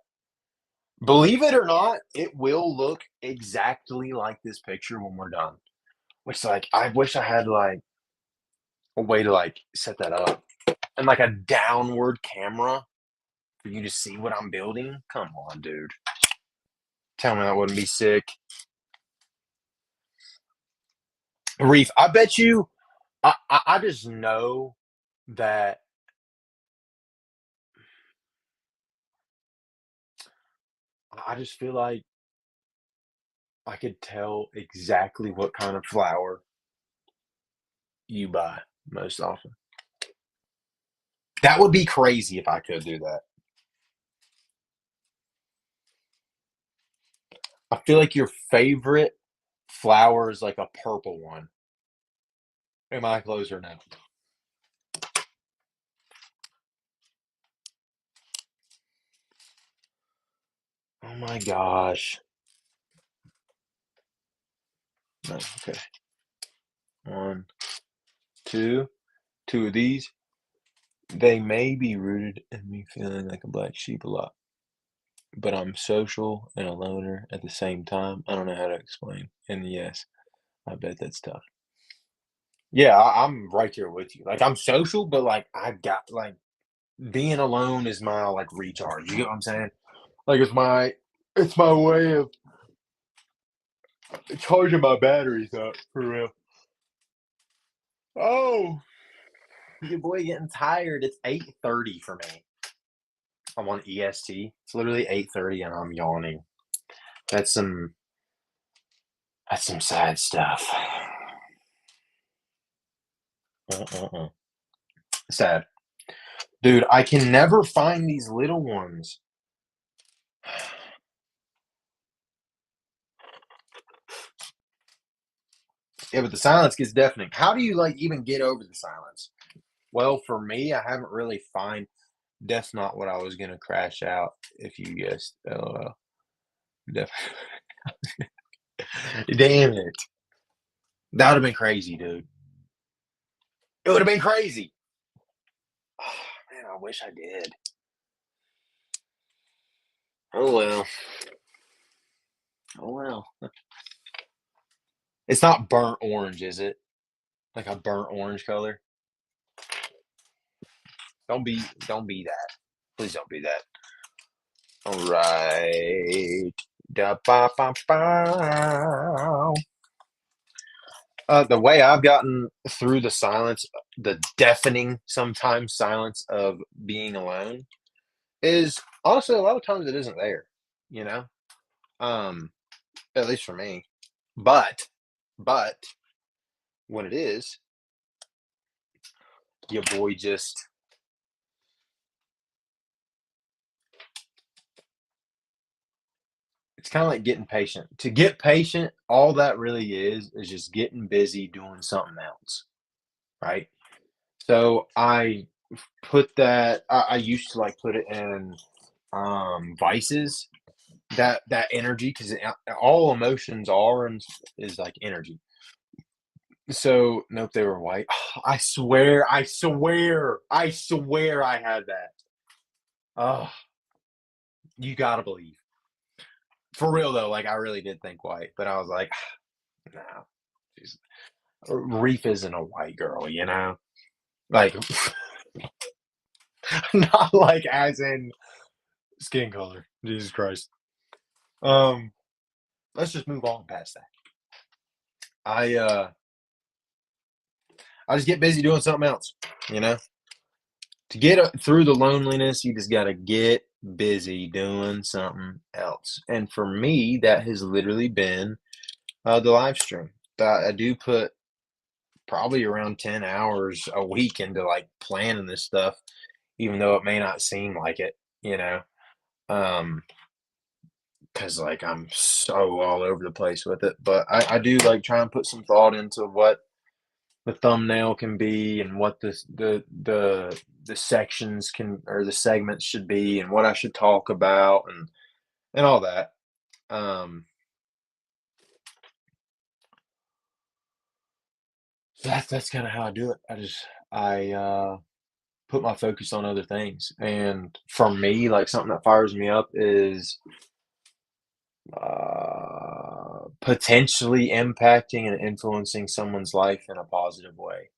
Believe it or not, it will look exactly like this picture when we're done. which, like, I wish I had, like, a way to, like, set that up and, like, a downward camera for you to see what I'm building. Come on, dude. Tell me that wouldn't be sick. Reef, I bet you I just know that I just feel like I could tell exactly what kind of flower you buy most often. That would be crazy if I could do that. I feel like your favorite flower is like a purple one. Am I closer now? Oh my gosh. No, okay. One, two, two of these. They may be rooted in me feeling like a black sheep a lot, but I'm social and a loner at the same time. I don't know how to explain. And yes, I bet that's tough. Yeah, I'm right there with you. Like I'm social, but like I've got like being alone is my like recharge. You get what I'm saying? Like it's my way of charging my batteries up for real. Oh, your boy getting tired. It's 8:30 for me. I'm on EST. It's literally 8:30 and I'm yawning. That's some that's some sad stuff. Uh-uh-uh. Sad. Dude, I can never find these little ones. Yeah, but the silence gets deafening. How do you like even get over the silence? Well, for me, I haven't really find that's not what I was gonna crash out if you guessed. LOL. Def- Damn it. That would have been crazy, dude. It would have been crazy. Man, I wish I did. Oh well. Oh well. It's not burnt orange, is it? Like a burnt orange color? Don't be that. Please don't be that. All right. Da ba ba ba. The way I've gotten through the silence, the deafening sometimes silence of being alone is honestly a lot of times it isn't there, you know? Um, at least for me. But when it is, your boy just it's kind of like getting patient. To get patient, all that really is just getting busy doing something else, right? So I put that I used to like put it in vices that energy because all emotions are and is like energy. So nope, they were white. I swear I had that. Oh, you gotta believe. For real though, like I really did think white, but I was like, no, she's, Reef isn't a white girl, you know? Like not like as in skin color. Jesus Christ. Um, let's just move on past that. I uh I just get busy doing something else, you know? To get through the loneliness, you just got to get busy doing something else. And for me, that has literally been the live stream. I do put probably around 10 hours a week into like planning this stuff, even though it may not seem like it, you know? Um, because like I'm so all over the place with it. But I do like try and put some thought into what the thumbnail can be and what the sections can or the segments should be and what I should talk about and all that. Um, so that's kind of how I do it. I put my focus on other things, and for me, like something that fires me up is potentially impacting and influencing someone's life in a positive way.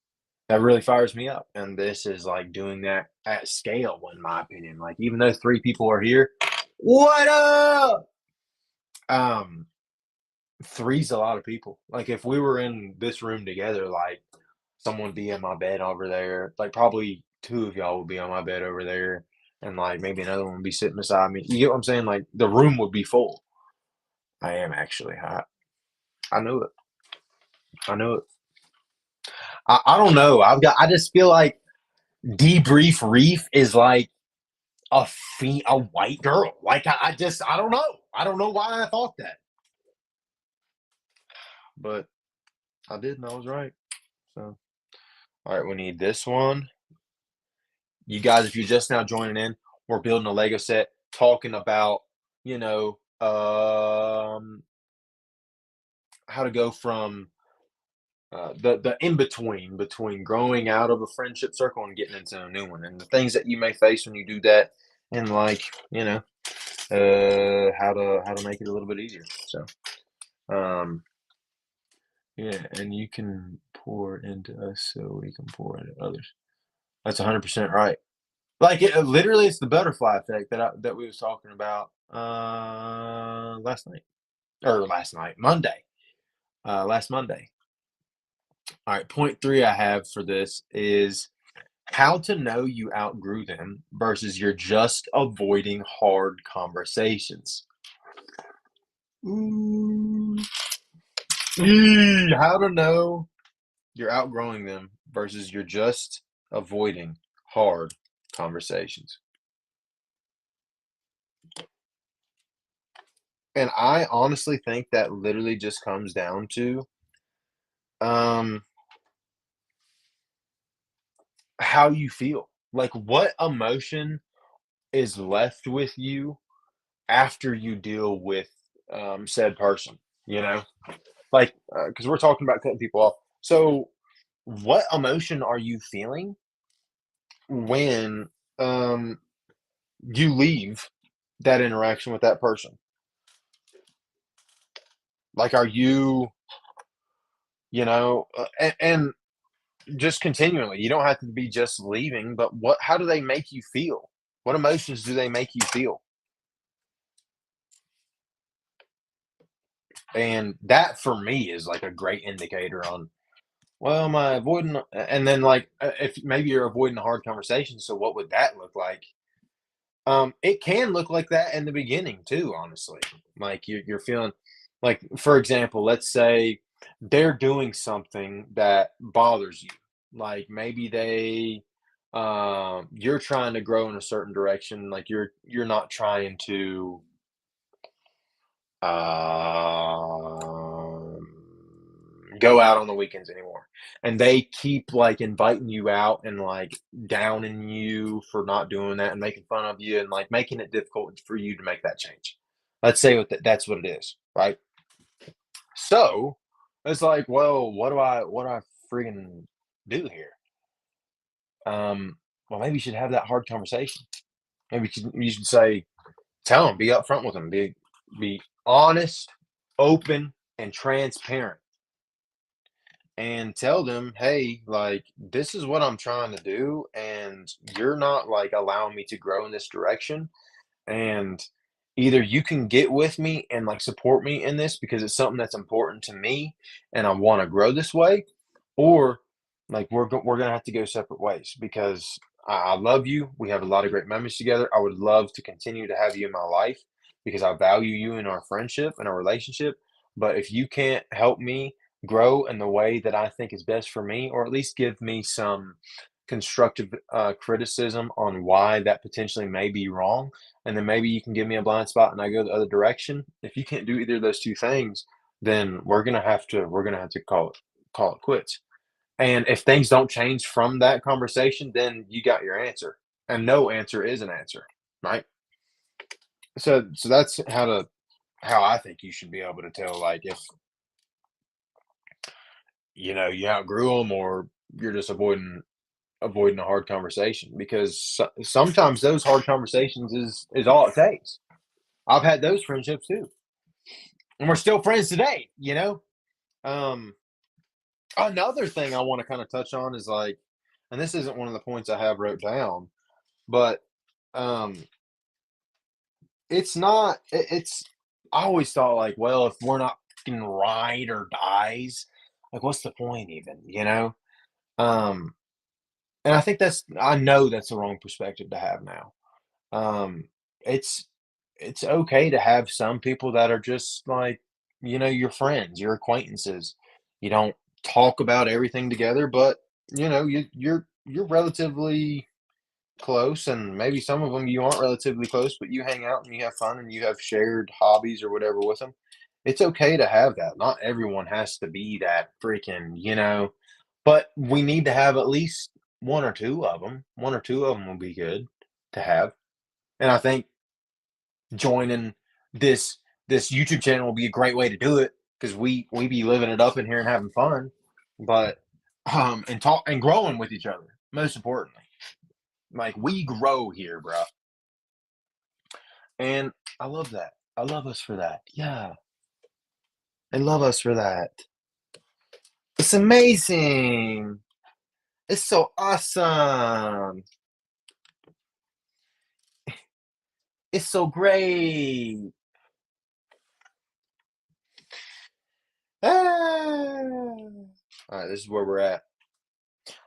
That really fires me up, and this is, like, doing that at scale, in my opinion, like, even though 3 people are here, "What up?" Um, 3's a lot of people. Like, if we were in this room together, like, someone would be in my bed over there, like, probably 2 of y'all would be on my bed over there, and, like, maybe another one would be sitting beside me. You get what I'm saying? Like, the room would be full. I am actually hot. I knew it. I knew it. I don't know. I just feel like Debrief Reef is like a white girl. Like I don't know. I don't know why I thought that, but I did, and I was right. So, all right, we need this one. You guys, if you're just now joining in, we're building a Lego set, talking about you know how to go from the in between growing out of a friendship circle and getting into a new one, and the things that you may face when you do that, and like you know how to make it a little bit easier. So um yeah, and you can pour into us so we can pour into others. That's 100% right. Like literally, it's the butterfly effect that we was talking about last night or last night Monday, last Monday. All right, point three I have for this is how to know you outgrew them versus you're just avoiding hard conversations. Ooh. How to know you're outgrowing them versus you're just avoiding hard conversations. And I honestly think that literally just comes down to um how you feel. Like what emotion is left with you after you deal with said person, you know? Like cuz we're talking about cutting people off. So what emotion are you feeling when um you leave that interaction with that person? Like, are you, and just continually, you don't have to be just leaving, but how do they make you feel? What emotions do they make you feel? And that for me is like a great indicator on, well, am I avoiding, and then like, if maybe you're avoiding a hard conversation, so what would that look like? It can look like that in the beginning too, honestly. Like you're feeling like, for example, let's say they're doing something that bothers you. Like maybe you're trying to grow in a certain direction. Like you're not trying to um, go out on the weekends anymore. And they keep like inviting you out and like downing you for not doing that and making fun of you and like making it difficult for you to make that change. Let's say that's what it is, right? So it's like, well, what do I friggin' do here? Well, maybe you should have that hard conversation. Maybe you should say, tell them, be upfront with them, be honest, open, and transparent and tell them, "Hey, like this is what I'm trying to do and you're not like allowing me to grow in this direction and either you can get with me and like support me in this because it's something that's important to me and I want to grow this way or like we're going to have to go separate ways because I love you. We have a lot of great memories together. I would love to continue to have you in my life because I value you in our friendship and our relationship. But if you can't help me grow in the way that I think is best for me, or at least give me some constructive criticism on why that potentially may be wrong, and then maybe you can give me a blind spot and I go the other direction. If you can't do either of those two things, then we're gonna have to call it quits. And if things don't change from that conversation, then you got your answer. And no answer is an answer, right? So that's how I think you should be able to tell like if you outgrew them or you're just avoiding a hard conversation because sometimes those hard conversations is all it takes. I've had those friendships too. and we're still friends today, you know? Um, Another thing I want to kind of touch on is like, and this isn't one of the points I have wrote down, but um, it's not. It's. I always thought like, well, if we're not fucking ride or dies, like, what's the point even? You know. Um, and I think that's. I know that's the wrong perspective to have now. Um, it's it's okay to have some people that are just like, your friends, your acquaintances. You don't talk about everything together, but you're relatively close, and maybe some of them you aren't relatively close, but you hang out and you have fun and you have shared hobbies or whatever with them. It's okay to have that. Not everyone has to be that freaking, but we need to have at least one or two of them. One or two of them will be good to have. And I think joining this this YouTube channel will be a great way to do it because we be living it up in here and having fun, but and talk and growing with each other. Most importantly, like we grow here, bro, and I love that. I love us for that. Yeah, I love us for that. It's amazing. It's so awesome. It's so great. Ah. All right, this is where we're at.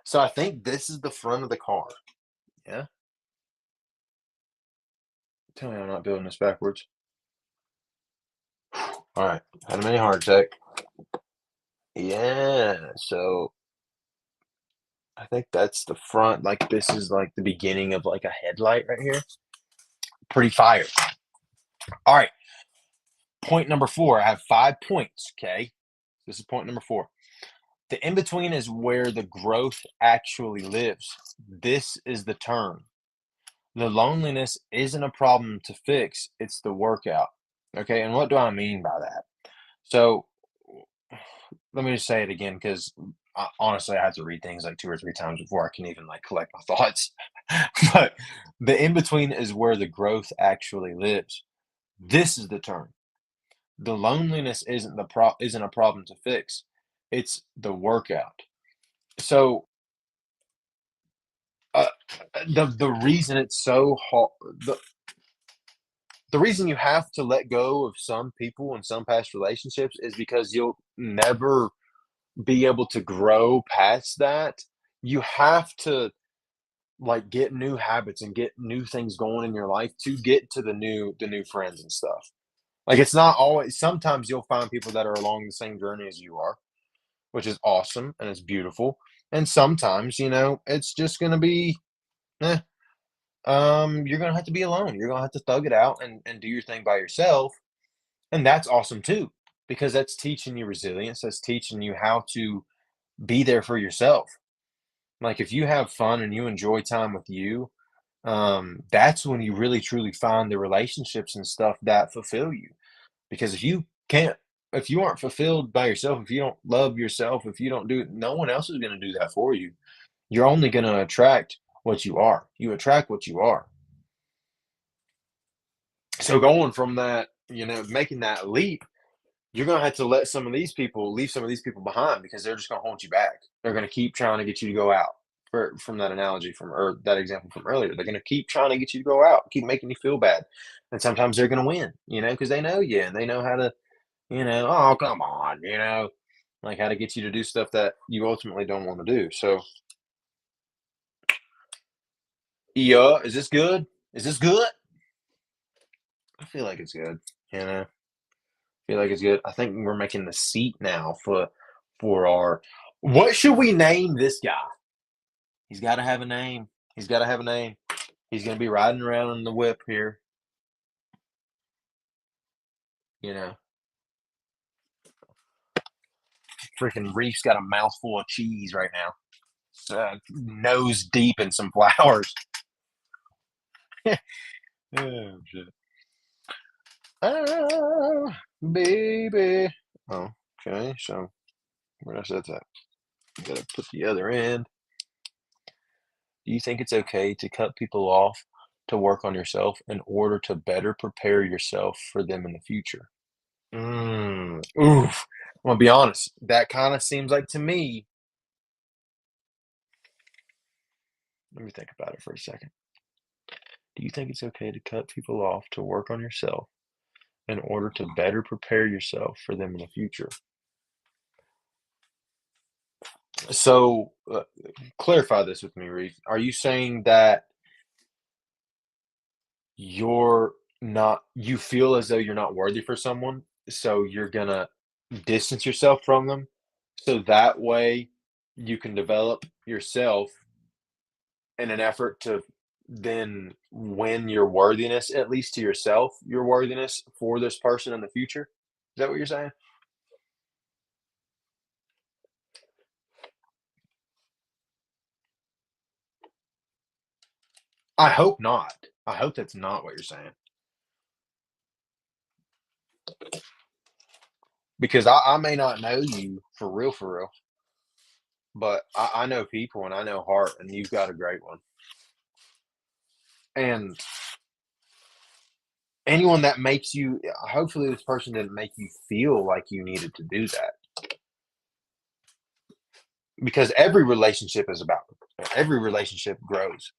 So I think this is the front of the car. Yeah. Tell me I'm not building this backwards. All right. Had a mini heart attack. Yeah. So I think that's the front. Like this is like the beginning of like a headlight right here. Pretty fire. All right. Point number four. I have 5 points. Okay. This is point number four. The in between is where the growth actually lives. This is the turn. The loneliness isn't a problem to fix, it's the workout. Okay. And what do I mean by that? So let me just say it again because honestly, I have to read things like two or three times before I can even like collect my thoughts. But the in between is where the growth actually lives. This is the term. The loneliness isn't a problem to fix. It's the workout. So uh, the reason it's so hard, the reason you have to let go of some people and some past relationships is because you'll never be able to grow past that. You have to like get new habits and get new things going in your life to get to the new friends and stuff. Like it's not always sometimes you'll find people that are along the same journey as you are, which is awesome and it's beautiful. And sometimes, it's just gonna be eh, you're gonna have to be alone. You're gonna have to thug it out and do your thing by yourself. And that's awesome too, because that's teaching you resilience. That's teaching you how to be there for yourself. Like if you have fun and you enjoy time with you, that's when you really truly find the relationships and stuff that fulfill you. Because if you aren't fulfilled by yourself, if you don't love yourself, if you don't do it, no one else is going to do that for you. You're only going to attract what you are. You attract what you are. So going from that, making that leap, you're going to have to leave some of these people behind because they're just going to hold you back. They're going to keep trying to get you to go out. From that analogy or that example from earlier, they're going to keep trying to get you to go out, keep making you feel bad, and sometimes they're going to win, because they know you and they know how to, oh come on, like how to get you to do stuff that you ultimately don't want to do. So, yeah, is this good? Is this good? I feel like it's good. I feel like it's good. I think we're making the seat now for our. What should we name this guy? He's got to have a name. He's got to have a name. He's gonna be riding around in the whip here, you know. Freaking Reef's got a mouthful of cheese right now. Nose deep in some flowers. Oh shit. Ah, baby. Oh, okay. So where did I set that? Gotta put the other end. Do you think it's okay to cut people off to work on yourself in order to better prepare yourself for them in the future? Oof. I'm gonna be honest. That kind of seems like to me. Let me think about it for a second. Do you think it's okay to cut people off to work on yourself in order to better prepare yourself for them in the future? So, clarify this with me, Reeve. Are you saying that you feel as though you're not worthy for someone, so you're gonna distance yourself from them, so that way you can develop yourself in an effort to then win your worthiness, at least to yourself, your worthiness for this person in the future? Is that what you're saying? I hope not. I hope that's not what you're saying. Because I may not know you for real, but I know people and I know heart, and you've got a great one. And anyone that makes you, hopefully, this person didn't make you feel like you needed to do that. Because every relationship grows.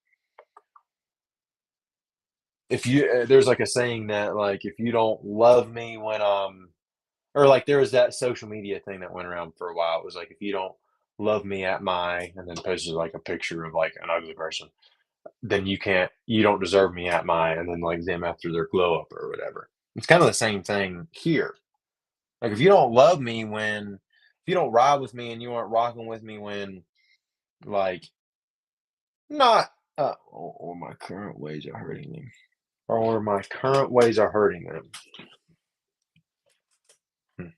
If you, there's like a saying that, like, if you don't love me when, or like there was that social media thing that went around for a while. It was like, if you don't love me at my, and then posted like a picture of like an ugly person, then you don't deserve me at my, and then like them after their glow up or whatever. It's kind of the same thing here. Like if you don't love me if you don't ride with me and you aren't rocking with me when like not or my current ways are hurting them, or my current ways are hurting them. Hmm.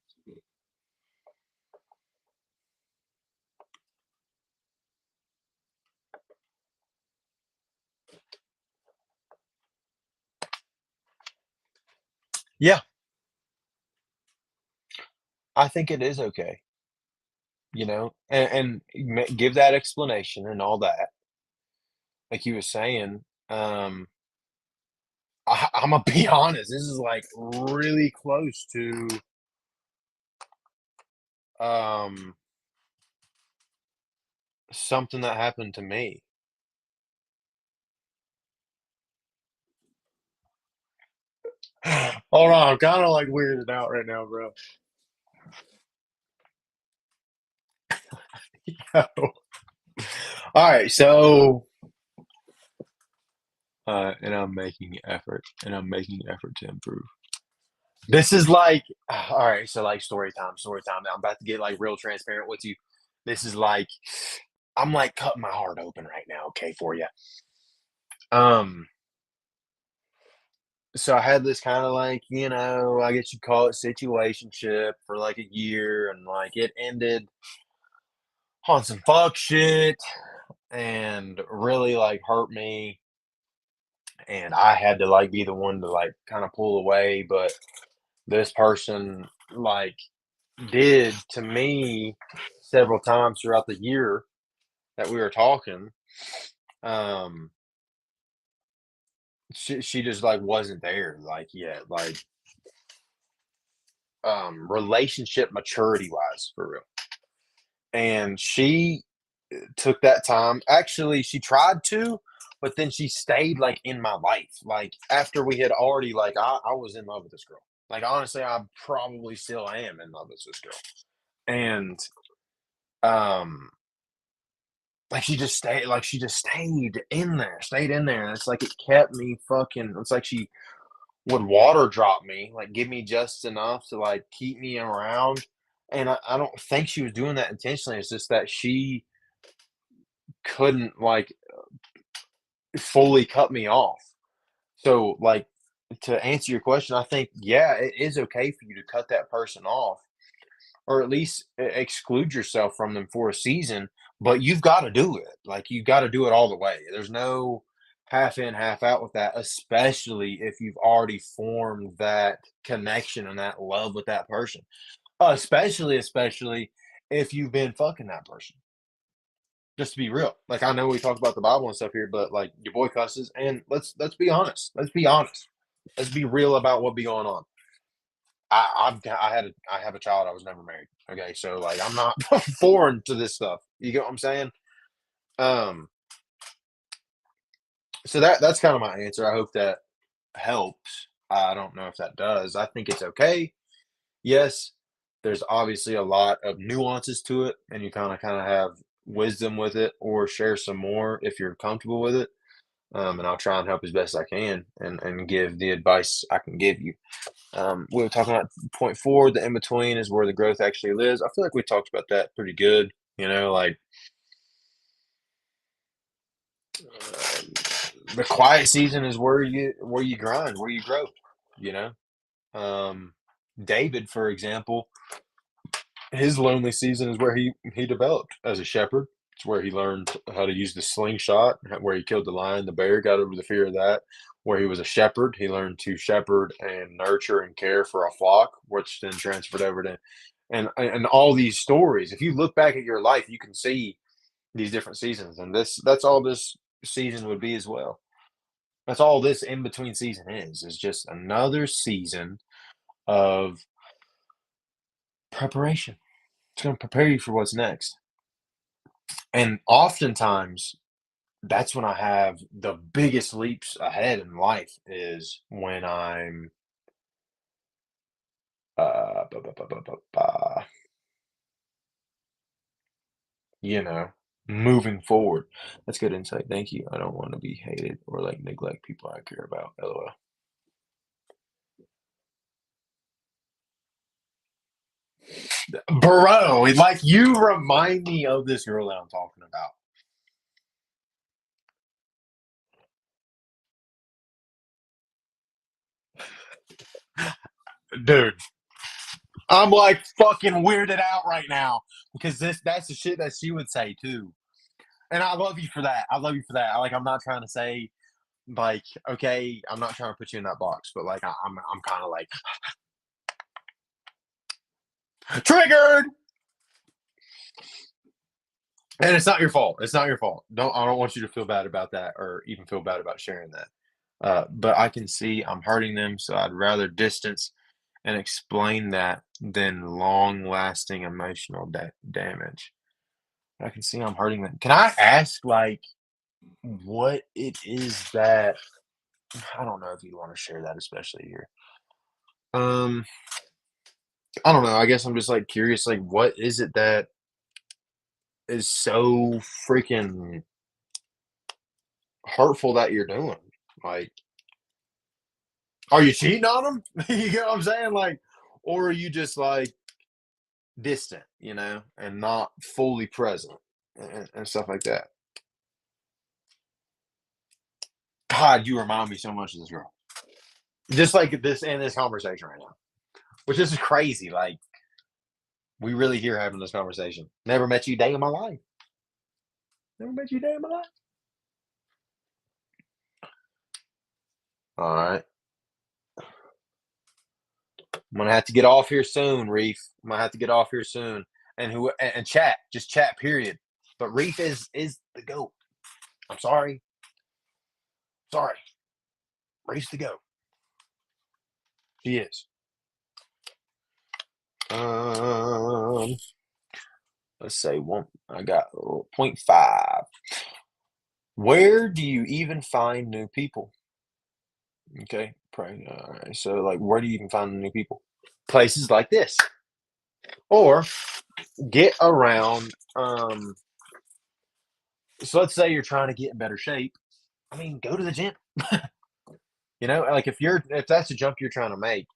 Yeah, I think it is okay, and give that explanation and all that. Like you was saying, I'm gonna be honest. This is like really close to um something that happened to me. Hold on, I'm kind of like weirded out right now, bro. All right, so and I'm making effort, and I'm making effort to improve. This is like, all right, so like story time. I'm about to get like real transparent with you. This is like, I'm like cutting my heart open right now, okay, for you. Um, so I had this kind of like, I guess you'd call it situationship for like a year, and like it ended on some fuck shit and really like hurt me. And I had to like be the one to like kind of pull away, but this person like did to me several times throughout the year that we were talking. Um, she just like wasn't there like yet, like relationship maturity wise for real. And she took that time. Actually, she tried to, but then she stayed like in my life. Like after we had already like I was in love with this girl. Like honestly, I probably still am in love with this girl. And um she just stayed in there. And it's like it kept me fucking it's like she would water drop me, like give me just enough to like keep me around. And I don't think she was doing that intentionally. It's just that she couldn't like fully cut me off. So, like, to answer your question, I think, yeah, it is okay for you to cut that person off or at least exclude yourself from them for a season, but you've got to do it. Like, you've got to do it all the way. There's no half in, half out with that, especially if you've already formed that connection and that love with that person. Especially if you've been fucking that person. Just to be real. Like I know we talk about the Bible and stuff here, but like your boy cusses, and let's be honest. Let's be honest. Let's be real about what be going on. I have a child. I was never married. Okay, so like I'm not foreign to this stuff. You get what I'm saying? Um, so that's kind of my answer. I hope that helps. I don't know if that does. I think it's okay. Yes, there's obviously a lot of nuances to it, and you kind of have wisdom with it, or share some more if you're comfortable with it. And I'll try and help as best I can, and give the advice I can give you. We were talking about point four, the in between is where the growth actually lives. I feel like we talked about that pretty good. Like the quiet season is where you grind, where you grow. You know, um, David, for example, his lonely season is where he developed as a shepherd. It's where he learned how to use the slingshot, where he killed the lion, the bear, got over the fear of that. Where he was a shepherd, he learned to shepherd and nurture and care for a flock, which then transferred over to and all these stories. If you look back at your life, you can see these different seasons, and that's all this season would be as well. That's all this in between season is just another season of preparation. It's going to prepare you for what's next. And oftentimes, that's when I have the biggest leaps ahead in life is when I'm, ba, ba, ba, ba, ba, ba, you know, moving forward. That's good insight. Thank you. I don't want to be hated or like neglect people I care about. LOL. Bro, like you remind me of this girl that I'm talking about. Dude, I'm like fucking weirded out right now because that's the shit that she would say too. And I love you for that. I love you for that. I'm not trying to say like, okay, I'm not trying to put you in that box, but like I'm kind of like triggered. And it's not your fault. It's not your fault. I don't want you to feel bad about that or even feel bad about sharing that. But I can see I'm hurting them, so I'd rather distance and explain that than long lasting emotional damage. I can see I'm hurting them. Can I ask, like, what it is that I don't know if you want to share that, especially here. Um, I don't know. I guess I'm just like curious, like, what is it that is so freaking hurtful that you're doing? Like, are you cheating on them? You get what I'm saying? Like, or are you just like distant, and not fully present and stuff like that? God, you remind me so much of this girl. Just like this in this conversation right now, which is crazy. Like, we really here having this conversation. Never met you a day in my life. Never met you a day in my life. All right. I'm gonna have to get off here soon, Reef. I'm gonna have to get off here soon. And chat, just chat, period. But Reef is the goat. I'm sorry. Sorry. Reef's the goat. She is. Um, let's say one. I got point 0.5. Where do you even find new people? Okay, pray. All right. So, like, where do you even find new people? Places like this, or get around. So let's say you're trying to get in better shape. I mean, go to the gym. Like if that's the jump you're trying to make,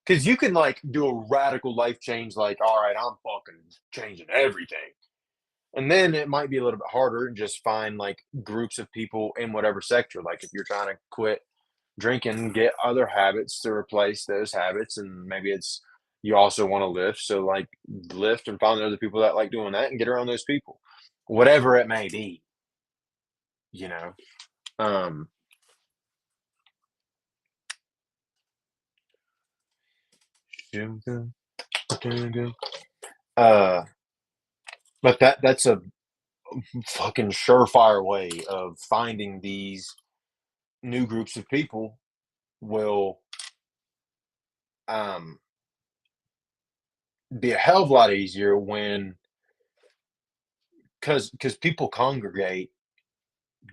because you can like do a radical life change. Like, all right, I'm fucking changing everything. And then it might be a little bit harder and just find like groups of people in whatever sector. Like if you're trying to quit drinking, get other habits to replace those habits. And maybe it's you also want to lift. So like lift and find other people that like doing that and get around those people. Whatever it may be, you know. Um uh but that's a fucking surefire way of finding these new groups of people will um be a hell of a lot easier when because people congregate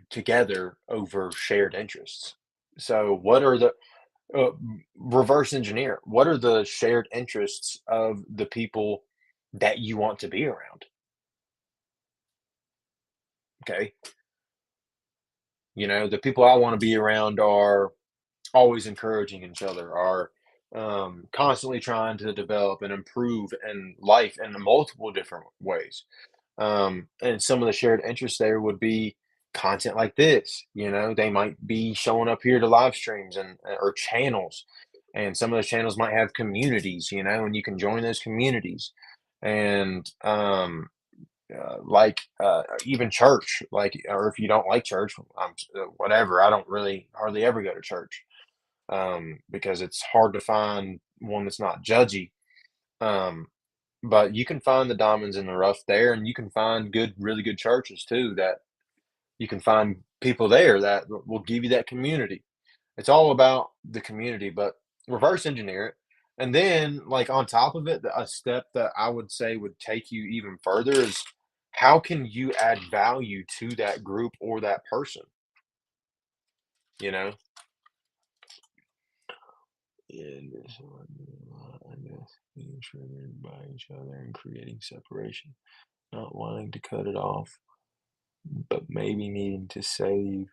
together over shared interests. So what are the reverse engineer? What are the shared interests of the people that you want to be around? Okay, the people I want to be around are always encouraging each other, are constantly trying to develop and improve in life in multiple different ways. And some of the shared interests there would be content like this. They might be showing up here to live streams and or channels, and some of those channels might have communities, and you can join those communities. And like even church, like, or if you don't like church, whatever. I don't really hardly ever go to church because it's hard to find one that's not judgy. Um, but you can find the diamonds in the rough there, and you can find really good churches too. That you can find people there that will give you that community. It's all about the community, but reverse engineer it. And then, like on top of it, a step that I would say would take you even further is how can you add value to that group or that person? You know, and this one, I guess being triggered by each other and creating separation, not wanting to cut it off, but maybe needing to save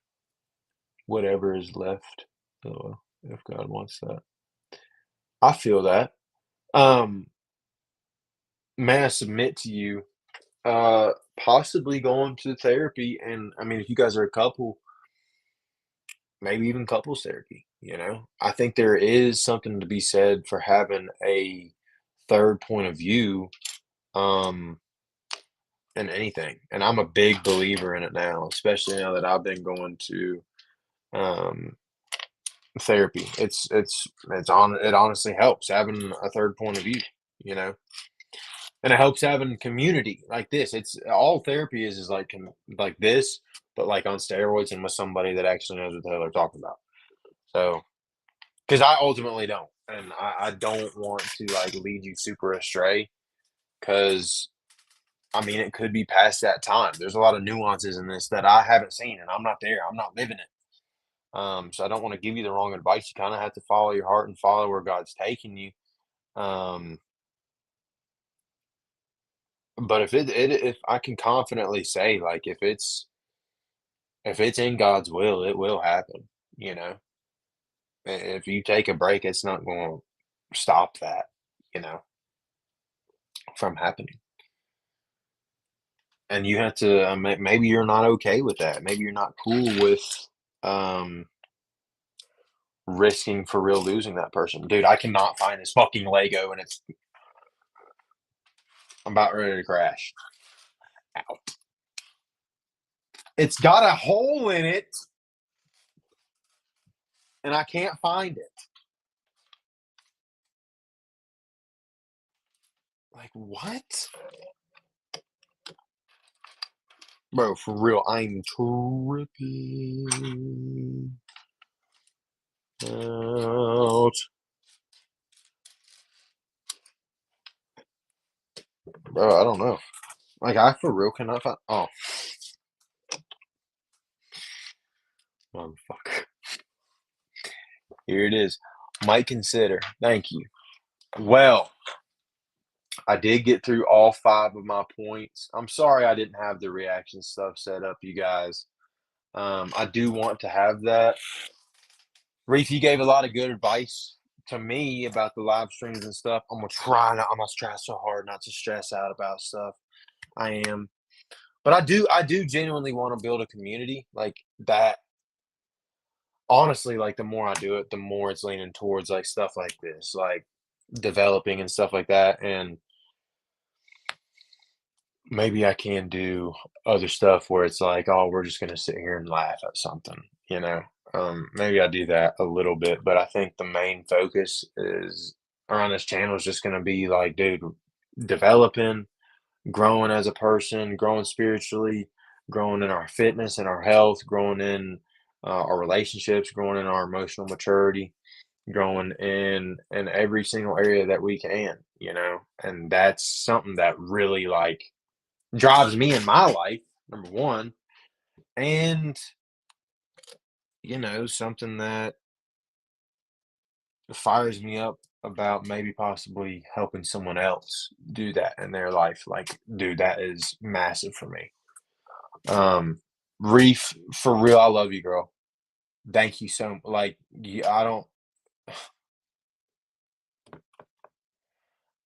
whatever is left. If God wants that, I feel that. Um, may I submit to you, possibly going to therapy, and I mean, if you guys are a couple, maybe even couples therapy. I think there is something to be said for having a third point of view, um, in anything, and I'm a big believer in it now, especially now that I've been going to um therapy. It honestly helps having a third point of view, you know, and it helps having community like this. It's all therapy is like like this, but like on steroids and with somebody that actually knows what the hell they're talking about. So, because I ultimately don't, and I don't want to like lead you super astray, because I mean it could be past that time. There's a lot of nuances in this that I haven't seen, and I'm not there. I'm not living it. So I don't want to give you the wrong advice. You kind of have to follow your heart and follow where God's taking you. Um, but if I can confidently say, like, if it's in God's will, it will happen. You know, If you take a break, it's not going to stop that. You know, from happening. And you have to. Maybe you're not okay with that. Maybe you're not cool with um risking for real losing that person. Dude, I cannot find this fucking Lego, and I'm about ready to crash. It's got a hole in it, and I can't find it. Like, what? Bro, for real, I'm tripping out. Bro, I don't know. Like, I for real cannot find. Oh, motherfucker. Here it is. Might consider. Thank you. Well, I did get through all 5 of my points. I'm sorry I didn't have the reaction stuff set up, you guys. I do want to have that. Reef, you gave a lot of good advice to me about the live streams and stuff. I'm gonna try so hard not to stress out about stuff. I am. But I do genuinely want to build a community like that. Honestly, like the more I do it, the more it's leaning towards like stuff like this, like developing and stuff like that. And maybe I can do other stuff where it's like, oh, we're just gonna sit here and laugh at something, you know. Maybe I do that a little bit, but I think the main focus is around this channel is just gonna be like, dude, developing, growing as a person, growing spiritually, growing in our fitness and our health, growing in our relationships, growing in our emotional maturity. growing in every single area that we can, and that's something that really like drives me in my life, number one, and something that fires me up about maybe possibly helping someone else do that in their life. Like, dude, that is massive for me. Reef, for real, I love you, girl. Thank you so like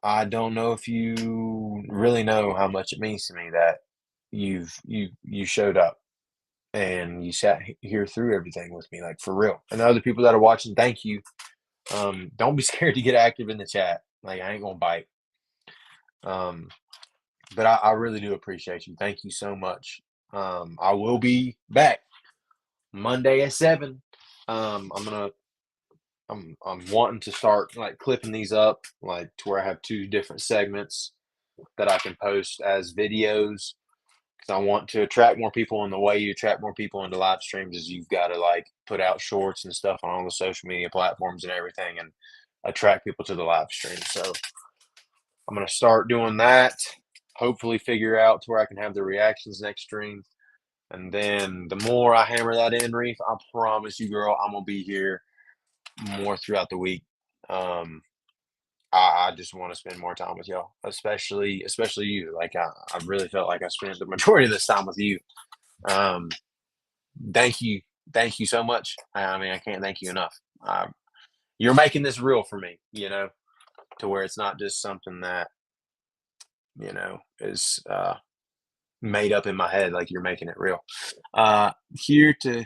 I don't know if you really know how much it means to me that you showed up and you sat here through everything with me, like for real. And the other people that are watching, thank you. Don't be scared to get active in the chat. Like I ain't gonna bite. Um, but I really do appreciate you. Thank you so much. I will be back Monday at 7. I'm wanting to start like clipping these up, like to where I have 2 different segments that I can post as videos because I want to attract more people. And the way you attract more people into live streams is you've got to like put out shorts and stuff on all the social media platforms and everything and attract people to the live stream. So I'm going to start doing that. Hopefully figure out to where I can have the reactions next stream. And then the more I hammer that in, Reef, I promise you, girl, I'm going to be here more throughout the week. I just want to spend more time with y'all, especially you. Like I really felt like I spent the majority of this time with you. Um, thank you so much. I mean, I can't thank you enough. You're making this real for me, to where it's not just something that is made up in my head. Like you're making it real. Here to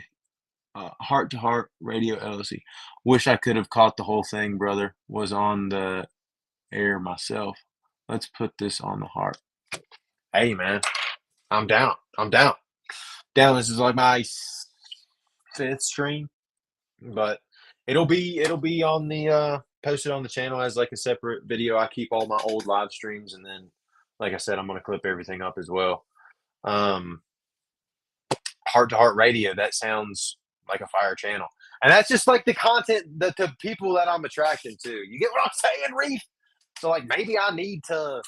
Heart to Heart Radio LLC. Wish I could have caught the whole thing, brother. Was on the air myself. Let's put this on the heart. Hey man, I'm down. This is like my 5th stream, but it'll be on the posted on the channel as like a separate video. I keep all my old live streams, and then like I said, I'm gonna clip everything up as well. Heart to Heart Radio, that sounds like a fire channel, and that's just like the content that the people that I'm attracting to. You get what I'm saying, Reef? So like maybe I need to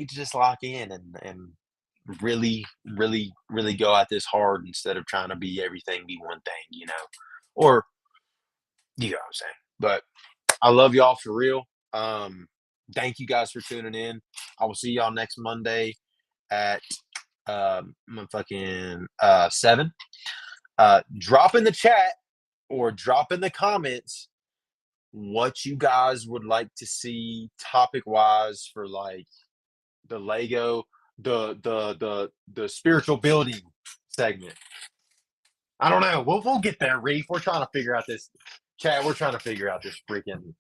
just lock in and really, really, really go at this hard instead of trying to be everything, be one thing, or you know what I'm saying. But I love y'all for real. Thank you guys for tuning in. I will see y'all next Monday at fucking 7. Drop in the chat or drop in the comments what you guys would like to see topic wise for like the Lego, the spiritual building segment. I don't know. We'll get there, Reef. We're trying to figure out this chat. We're trying to figure out this freaking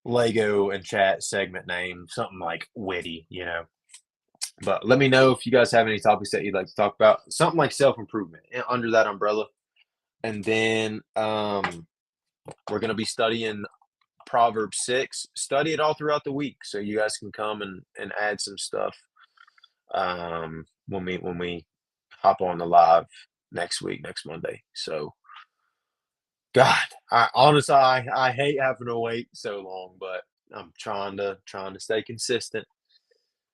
Lego and chat segment name, something like witty, But let me know if you guys have any topics that you'd like to talk about. Something like self-improvement under that umbrella. And then we're going to be studying Proverbs 6. Study it all throughout the week so you guys can come and add some stuff when we hop on the live next Monday. So God, I hate having to wait so long, but I'm trying to stay consistent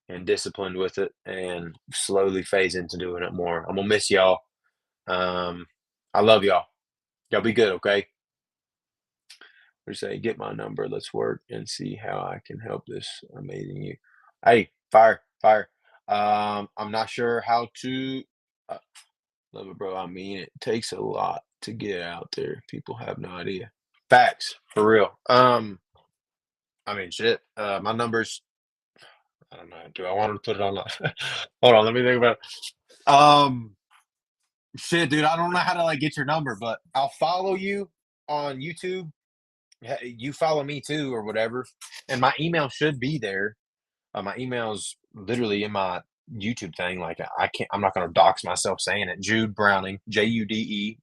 and disciplined with it and slowly phase into doing it more. I'm gonna miss y'all. I love y'all. Y'all be good, okay? We say, get my number. Let's work and see how I can help this amazing you. Hey, fire. I'm not sure how to love it, bro. I mean, it takes a lot to get out there. People have no idea. Facts, for real. I mean, shit. My number's. I don't know. Do I want to put it on? Hold on, let me think about it. Shit, dude. I don't know how to like get your number, but I'll follow you on YouTube. You follow me too, or whatever. And my email should be there. My email's literally in my YouTube thing. Like I'm not going to dox myself saying it. Jude Browning, JUDEBROWNING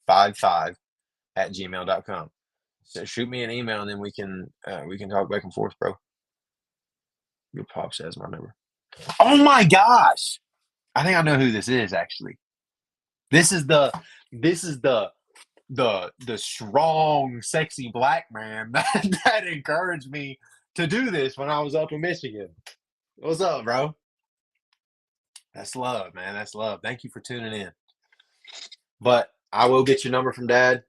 55 at gmail.com. So shoot me an email and then we can talk back and forth, bro. Your pop says my number. Oh my gosh. I think I know who this is actually. This is the this is the strong, sexy black man that encouraged me to do this when I was up in Michigan. What's up, bro? That's love, man. That's love. Thank you for tuning in. But I will get your number from Dad.